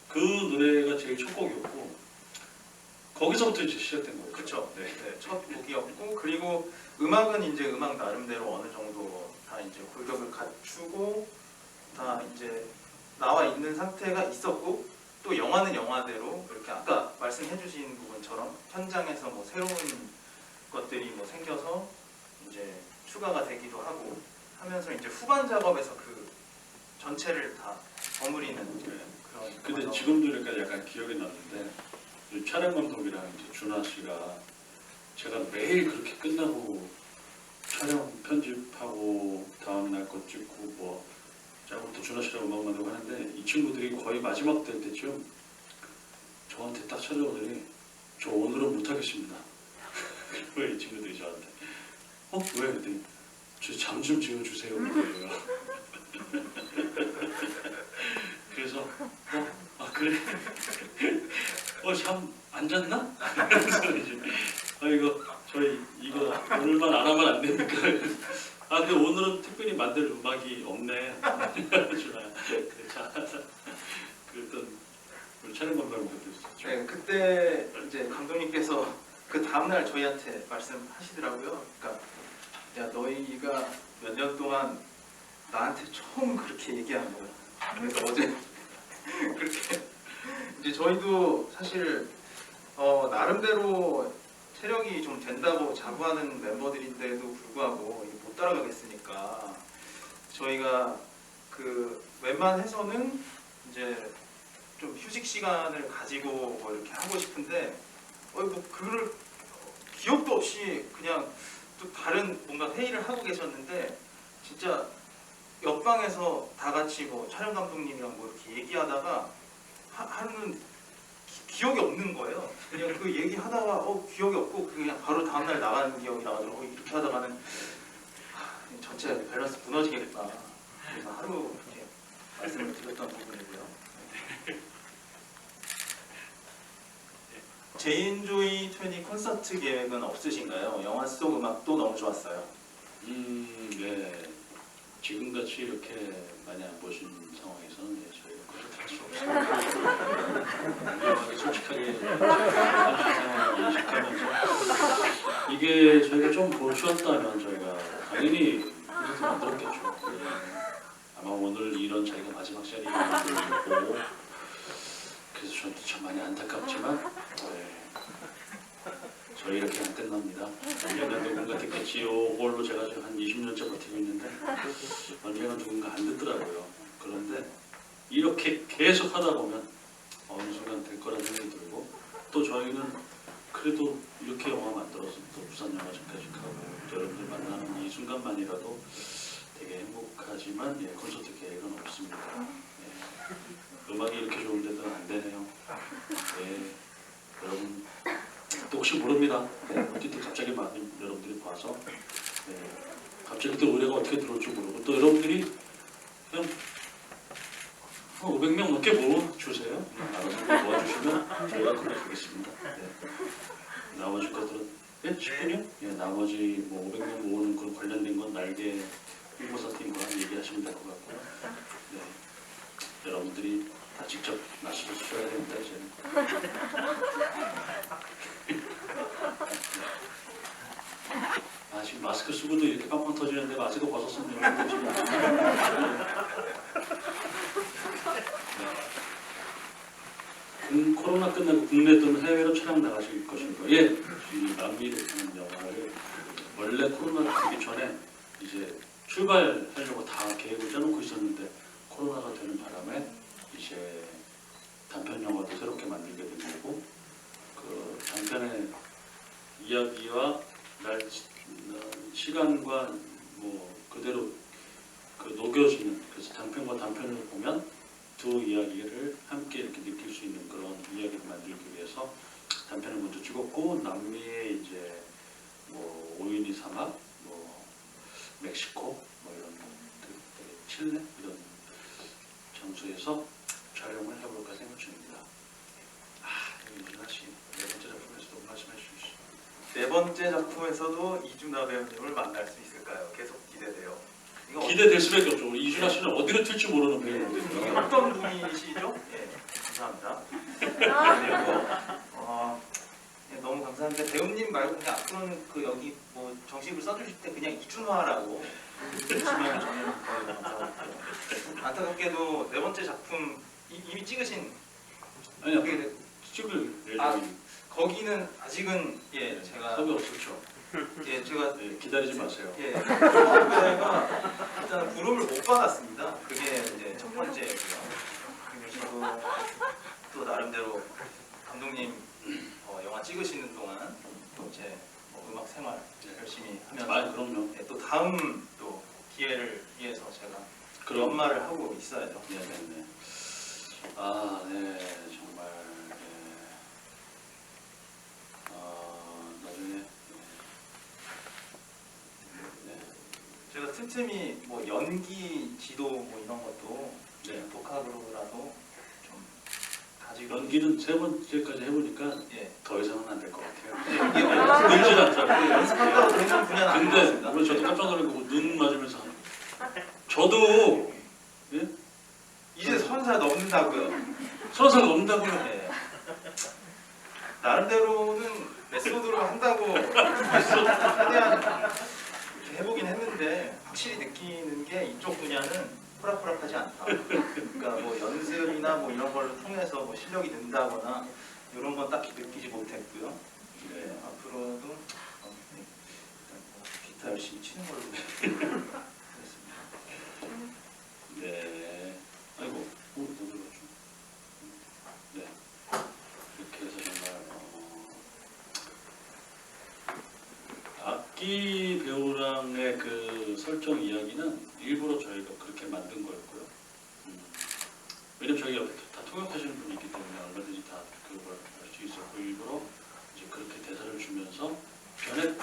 [SPEAKER 1] 그 노래가 제일 첫 곡이었고 거기서부터 이제 시작된 거예요.
[SPEAKER 3] 그렇죠. 네, 첫 곡이었고 그리고 음악은 이제 음악 나름대로 어느 정도 다 이제 골격을 갖추고 다 이제 나와 있는 상태가 있었고 또 영화는 영화대로 이렇게 아까 말씀해주신 부분처럼 현장에서 뭐 새로운 것들이 뭐 생겨서 이제 추가가 되기도 하고 하면서 이제 후반 작업에서 그 전체를 다 버무리는 그런.
[SPEAKER 1] 근데 지금도 그러니까 약간 기억이 나는데 촬영 감독이랑 이제 준하 씨가 제가 매일 그렇게 끝나고 촬영 편집하고 다음 날 거 찍고 뭐 자부터 준하 씨랑 음악 만들고 하는데 이 친구들이 거의 마지막 될 때쯤 저한테 딱 찾아오더니 저 오늘은 못하겠습니다. 왜 이 친구들이 저한테 왜? 그랬더니 저 잠 좀 지워주세요. 그래서 그래? 잠 안 잤나? 이거 저희 이거 오늘만 안 하면 안 됩니까? 근데 오늘은 특별히 만들 음악이 없네. 준아야. 자, 그랬던 우리 촬영 감독님도 있었죠.
[SPEAKER 3] 네, 그때 이제 감독님께서 그 다음날 저희한테 말씀하시더라고요. 그러니까 야 너희가 몇 년 동안 나한테 처음 그렇게 얘기한 거야. 그래서 어제 그렇게 이제 저희도 사실 나름대로 체력이 좀 된다고 자부하는 멤버들인데도 불구하고 못 따라가겠으니까 저희가 그 웬만해서는 이제 좀 휴식 시간을 가지고 뭐 이렇게 하고 싶은데 뭐 그걸 기억도 없이 그냥 또 다른 뭔가 회의를 하고 계셨는데 진짜 옆방에서 다 같이 뭐 촬영 감독님이랑 뭐 이렇게 얘기하다가 하루는 기억이 없는 거예요. 그냥 그 얘기하다가 기억이 없고 그냥 바로 다음날 나가는 기억이 나가지고 이렇게 하다가는 전체 밸런스 무너지겠다. 그래서 하루 이렇게 말씀을 드렸던 부분이고요. 제인조이 20 콘서트 계획은 없으신가요? 영화 속 음악도 너무 좋았어요.
[SPEAKER 1] 네. 지금같이 이렇게 많이 안 보신 상황에서는 저희가 그렇게 할 수 없습니다. 솔직하게 상황을 인식하면서 이게 저희가 좀 보셨다면 저희가 당연히 그래서 만들었겠죠. 아마 오늘 이런 자리가 마지막 자리이고 그래서 저도 참 많이 안타깝지만 저희 이렇게 안 끝납니다. 언젠가 누군가 듣겠지. 이걸로 제가 지금 한 20년째 버티고 있는데 언젠가 누군가 안 듣더라고요. 그런데 이렇게 계속 하다 보면 어느 순간 될 거라는 생각이 들고 또 저희는 그래도 이렇게 영화 만들어서 또 부산영화제까지 가고 또 여러분들 만나는 이 순간만이라도 되게 행복하지만 예, 콘서트 계획은 없습니다. 예, 음악이 이렇게 좋은데도 안 되네요. 예, 여러분 또 혹시 모릅니다. 네, 어떻게 갑자기 많이 여러분들이 봐서 네, 갑자기 또 의뢰가 어떻게 들어올지 모르고 또 여러분들이 그냥 500명 넘게 모아주세요. 알아서 모아주시면 저희가 고백하겠습니다. 네. 나머지 것들은 예? 10분이요? 예, 나머지 뭐 500명 모으는 그 관련된 건 날개 홍보사팀과 얘기하시면 될 것 같고요. 네. 여러분들이 다 직접 나서서 주셔야 됩니다. 이제는. 아, 지금 마스크 쓰고도 이렇게 빵빵 터지는데 마스크 벗었으면 여러분들 지금 코로나 끝나고 국내 또는 해외로 촬영 나가실 것인가? 예, 이 남미로 하는 영화를 원래 코로나 되기 전에 이제 출발하려고 다 계획을 짜놓고 있었는데 코로나가 되는 바람에 이제 단편 영화도 새롭게 만들게 된 거고 그 단편의 이야기와 시간과 뭐 그대로 그 녹여지는 그래서 단편과 단편을 보면 두 이야기를 함께 이렇게 느낄 수 있는 그런 이야기를 만들기 위해서 단편을 먼저 찍었고 남미의 이제 뭐 오유니 사막, 뭐 멕시코, 뭐 이런 칠레 이런 장소에서 촬영을 해볼까 생각 중입니다. 윤진아 씨, 네 번째 작품에서도 말씀해 주시죠.
[SPEAKER 3] 네 번째 작품에서도 이준하 배우님을 만날 수 있을까요? 계속 기대돼요. 이거
[SPEAKER 1] 기대될 수밖에 없죠. 우리 이준하 씨는 어디로 튈지 모르는 배우인데.
[SPEAKER 3] 이게 어떤 분이시죠? 예, 감사합니다. 그리고 예, 너무 감사한데 배우님 말고 그냥 앞으로는 그 여기 뭐 정식을 써주실 때 그냥 이준화라고 해주시면 저는 거의 감사하고요. 안타깝게도 네 번째 작품 이미 찍으신
[SPEAKER 1] 아니요,
[SPEAKER 3] 그게
[SPEAKER 1] 찍을
[SPEAKER 3] 아,
[SPEAKER 1] 예정이
[SPEAKER 3] 거기는 아직은 예 제가
[SPEAKER 1] 섭이 없었죠.
[SPEAKER 3] 예 제가
[SPEAKER 1] 네, 기다리지 마세요.
[SPEAKER 3] 예 제가 일단 부름을 못 받았습니다. 그게 이제 첫 번째고요. 그리고 저도 또 나름대로 감독님 영화 찍으시는 동안 또 제 음악 생활 열심히 하면서
[SPEAKER 1] 아, 그럼요.
[SPEAKER 3] 예, 또 다음 또 기회를 위해서 제가
[SPEAKER 1] 그럼.
[SPEAKER 3] 연말을 하고 있어야죠.
[SPEAKER 1] 네, 네, 네. 아, 네, 정말. 나중에. 네.
[SPEAKER 3] 제가 틈틈이 뭐 연기 지도 뭐 이런 것도
[SPEAKER 1] 네.
[SPEAKER 3] 독학으로라도 좀 가지고
[SPEAKER 1] 연기는 세 번째까지 해보니까
[SPEAKER 3] 예.
[SPEAKER 1] 더 이상은 안 될 것 같아요.
[SPEAKER 3] 네, 이게
[SPEAKER 1] 늘질 않더라고요.
[SPEAKER 3] 연습한다고 되는 분야는 아닌 것
[SPEAKER 1] 근데
[SPEAKER 3] 같습니다.
[SPEAKER 1] 물론 저도 깜짝 놀라고 눈 맞으면서 저도 예?
[SPEAKER 3] 이제 30살 넘는다고요.
[SPEAKER 1] 30살 넘는다고요.
[SPEAKER 3] 네. 나름대로는 메소드로 한다고 최대한 해보긴 했는데 확실히 느끼는 게 이쪽 분야는 호락호락하지 않다. 그러니까 뭐 연습이나 뭐 이런 걸 통해서 뭐 실력이 는다거나 이런 건 딱히 느끼지 못했고요. 네, 앞으로도 네, 일단 뭐 기타 열심히 치는 걸로 하겠습니다.
[SPEAKER 1] 네. 아이고, 못 들었죠. 네. 이렇게 해서 정말 악기 배우랑의 그 설정 이야기는 일부러 저희가 그렇게 만든 거였고요. 왜냐면 저희 옆에 다 통역하시는 분이 있기 때문에 얼마든지 다 그걸 할 수 있었고 일부러 이제 그렇게 대사를 주면서 근데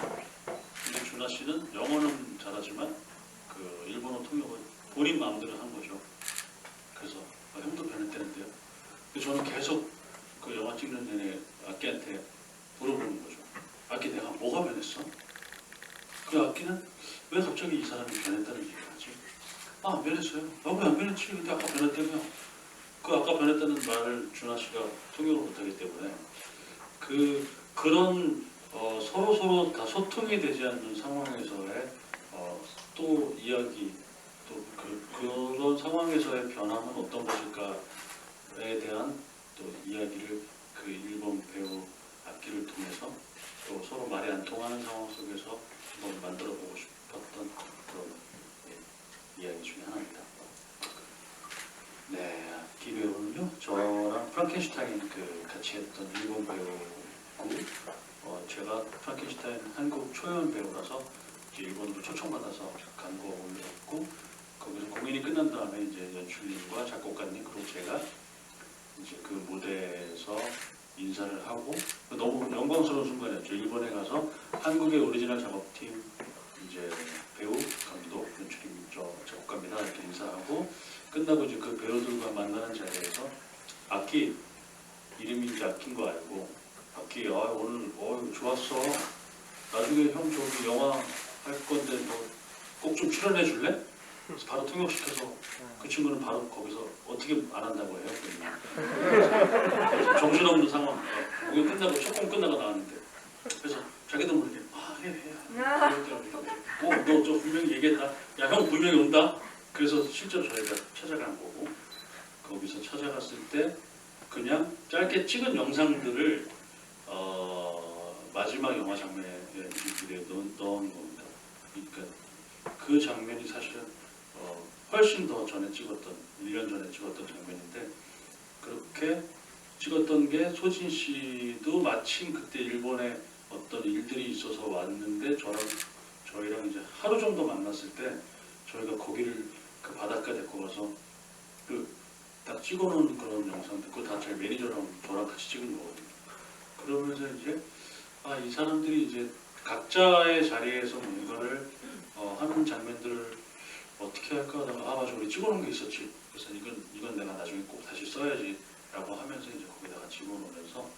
[SPEAKER 1] 준하 씨는 영어는 잘하지만 그 일본어 통역을 본인 마음대로 한 거죠. 그래서 형도 변했다는데요. 근데 저는 계속 그 영화 찍는 내내 악기한테 물어보는 거죠. 악기 내가 뭐가 변했어? 그 악기는 왜 갑자기 이 사람이 변했다는 얘기를 하지? 아 변했어요. 왜 안 변했지? 근데 아까 변했다며. 그 아까 변했다는 말을 준하 씨가 통역을 못하기 때문에 그런 서로 다 소통이 되지 않는 상황에서의 또 이야기 또 그런 상황에서의 변화는 어떤 것일까에 대한 또 이야기를 그 일본 배우 악기를 통해서 또 서로 말이 안 통하는 상황 속에서 한번 만들어보고 싶었던 그런 이야기 중에 하나입니다. 네, 기배우는요, 저랑 프랑켄슈타인 같이 했던 일본 배우고, 제가 프랑켄슈타인 한국 초연 배우라서 이제 일본으로 초청받아서 간곡을 했고, 거기서 공연이 끝난 다음에 이제 연출님과 작곡가님 그리고 제가 이제 그 무대에서 인사를 하고 너무 영광스러운 순간이었죠. 일본에 가서 한국의 오리지널 작업팀 이제 배우, 감독, 연출님, 작곡가입니다 이렇게 인사하고 끝나고 이제 그 배우들과 만나는 자리에서 악기 이름이 이제 악기인 거 알고 악기 오늘 좋았어. 나중에 형 저기 영화 할 건데 너 꼭 좀 출연해 줄래? 그래서 바로 통역시켜서 그 친구는 바로 거기서 어떻게 안 한다고 해요. 그래서 정신없는 상황. 공연 끝나고 첫 공 끝나고 나왔는데 그래서 자기도 모르게 해. 너 저 분명히 얘기했다. 야 형 분명히 온다. 그래서 실제로 저희가 찾아간 거고 거기서 찾아갔을 때 그냥 짧게 찍은 영상들을 마지막 영화 장면에 뮤직비디오에 넣은 겁니다. 그러니까 그 장면이 사실은 훨씬 더 전에 찍었던 1년 전에 찍었던 장면인데 그렇게 찍었던 게 소진 씨도 마침 그때 일본에 어떤 일들이 있어서 왔는데 저희랑 이제 하루 정도 만났을 때 저희가 거기를 그 바닷가 데리고 가서 딱 찍어놓은 그런 영상들 그거 다 저희 매니저랑 저랑 같이 찍은 거거든요. 그러면서 이제 이 사람들이 이제 각자의 자리에서 뭔가를 하는 장면들을 어떻게 할까 하다가 맞아 우리 찍어놓은 게 있었지. 그래서 이건 내가 나중에 꼭 다시 써야지라고 하면서 이제 거기다가 집어넣으면서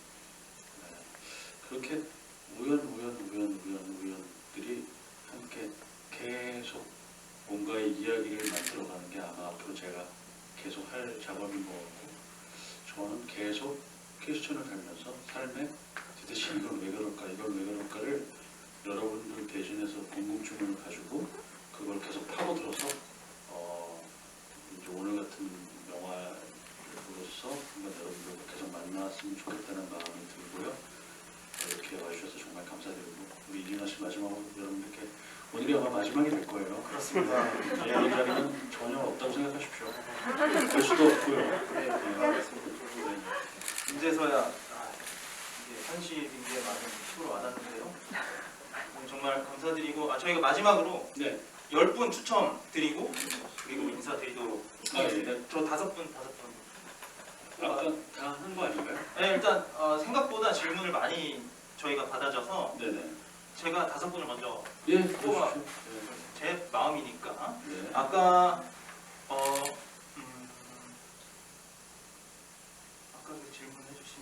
[SPEAKER 1] 그렇게 우연들이 함께 계속 뭔가의 이야기를 만들어가는 게 아마 앞으로 제가 계속 할 작업인 것 같고 저는 계속 퀘스천을 달면서 삶에 도대체 이건 왜 그럴까를 여러분들 대신해서 궁금증을 가지고 그걸 계속 파고들어서 이제 오늘 같은 영화로서 한번 여러분들과 계속 만났으면 좋겠다는 마음이 들고요. 이렇게 와주셔서 정말 감사드리고 우리 이진아 씨 마지막으로 여러분들께 오늘이 아마 마지막이 될 거예요.
[SPEAKER 3] 그렇습니다.
[SPEAKER 1] 이런 자리는 전혀 없다고 생각하십시오. 될 수도 없고요.
[SPEAKER 3] 이제서야 이게 현실인 게 많은 식으로 와닿는데요. 정말 감사드리고 저희가 마지막으로 10분 추첨 드리고 그리고 인사드리도록 하겠습니다.
[SPEAKER 1] 네.
[SPEAKER 3] 저 5분.
[SPEAKER 1] 아까 다 하는 거 아닌가요?
[SPEAKER 3] 네, 일단 생각보다 질문을 많이 저희가 받아줘서
[SPEAKER 1] 네네.
[SPEAKER 3] 제가 5분을 먼저
[SPEAKER 1] 그러십시오.
[SPEAKER 3] 제 마음이니까
[SPEAKER 1] 네.
[SPEAKER 3] 아까 그 질문해 주신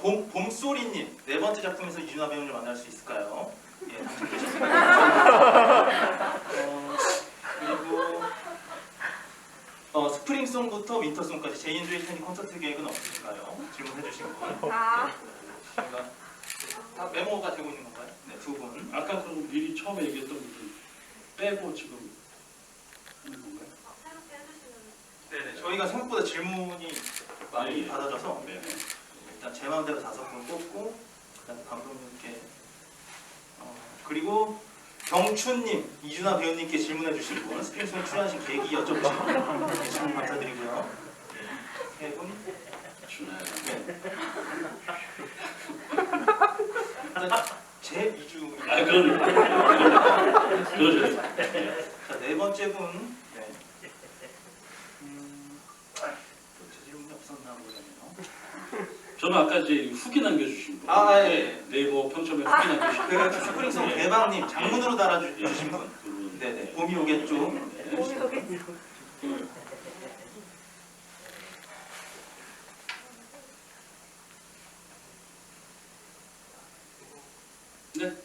[SPEAKER 3] 분 봄소리님 4번째 작품에서 이준하 배우를 만날 수 있을까요? 예, 당첨되셨습니다. 그리고 스프링송부터 윈터송까지 제2주의 팬이 콘서트 계획은 없으실까요? 질문해 주신 분. 제가 다 메모가 되고 있는 건가요? 네, 2분.
[SPEAKER 1] 아까 그럼 미리 처음에 얘기했던 부분 빼고 지금 하는 건가요?
[SPEAKER 3] 네네. 저희가 생각보다 질문이 많이 받아져서
[SPEAKER 1] 네.
[SPEAKER 3] 일단 제 마음대로 5분 뽑고 그다음에 감독님께 그리고 경춘님, 이준하 배우님께 질문해 주신 분 스프링송 출연하신 계기 여쭤보신 분 질문 감사드리고요. 3분.
[SPEAKER 1] 준하야.
[SPEAKER 3] 네. 제 2주.
[SPEAKER 1] 그러죠.
[SPEAKER 3] 자, 4번째 분. 네. 제 질문이 없었나 모르겠네요.
[SPEAKER 1] 저는 아까 이제 후기 남겨주신 분.
[SPEAKER 3] 예.
[SPEAKER 1] 네이버 평점에 후기 남겨주신 분.
[SPEAKER 3] 그 스프링송 대방님 장문으로 달아주신 분. 네네. 봄이 오겠죠.
[SPEAKER 4] 봄이 오겠죠.
[SPEAKER 1] 네.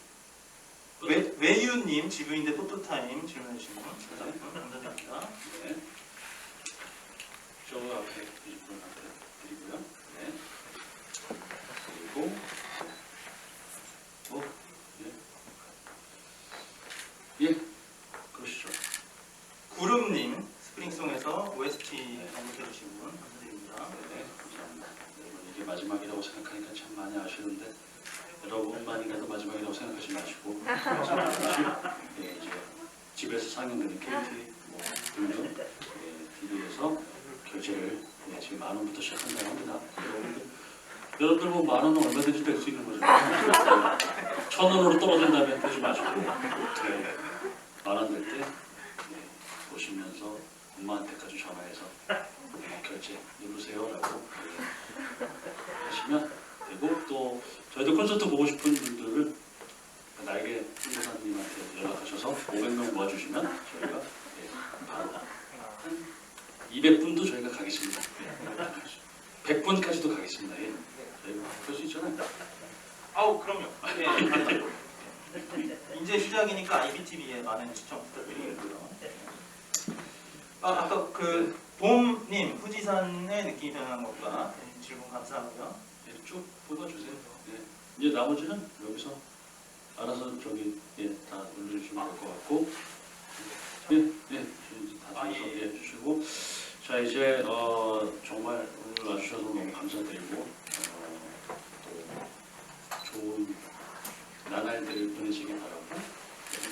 [SPEAKER 3] 외유님 지부인대 포토타임 질문해 주신 분 감사드립니다.
[SPEAKER 1] 네. 저 앞에 이 분한테 드리고요. 네. 그리고 그러시죠.
[SPEAKER 3] 구름님 스프링송에서 OST 언급해 주신 분 감사드립니다.
[SPEAKER 1] 네, 감사합니다. 마지막이라고 생각하니까 참 많이 아쉬운데 여러분만이라도 마지막이라고 생각하지 마시고 예, 이제 집에서 상영되는 KT 뭐 등등 TV에서 결제를 지금 10,000원부터 시작한다고 합니다. 여러분들 뭐 10,000원은 얼마든지 될 수 있는 거죠. 1,000원으로 떨어진 다음에 되지 마시고 10,000원 될 때 보시면서 엄마한테까지 전화해서 결제 누르세요라고 하시면 되고, 또 저희도 콘서트 보고 싶은 분들을 날개 홍보사님한테 연락하셔서 500명 모아주시면 저희가 바로 한 200분도 저희가 가겠습니다. 100분까지도 가겠습니다. 예. 저희가 할 수 있잖아요.
[SPEAKER 3] 아우 그럼요. 네. 이제 시작이니까 IBTV에 많은 시청 부탁드리겠고요. 아까 그 봄님 후지산의 느낌이 변하는 것과 질문 감사하고요.
[SPEAKER 1] 예, 쭉 뽑아주세요. 예. 이제 나머지는 여기서 알아서 저기 다 올려주시면 될 것 같고, 다 저기서 해주시고, 자 이제 정말 오늘 와주셔서 너무 감사드리고 또 좋은 나날들 보내시기 바라고,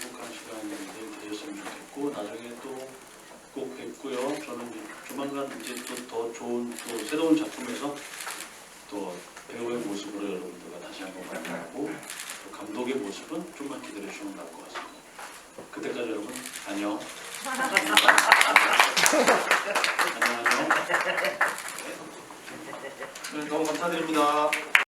[SPEAKER 1] 행복한 시간이 되셨으면 좋겠고, 나중에 또 꼭 뵙고요. 저는 조만간 이제 또 더 좋은 또 새로운 작품에서 또 배우의 모습으로 여러분들과 다시 한번 만나고, 또 감독의 모습은 좀만 기다려 주시면 나을 것 같습니다. 그때까지 여러분 안녕. 안녕.
[SPEAKER 3] 네, 너무 감사드립니다.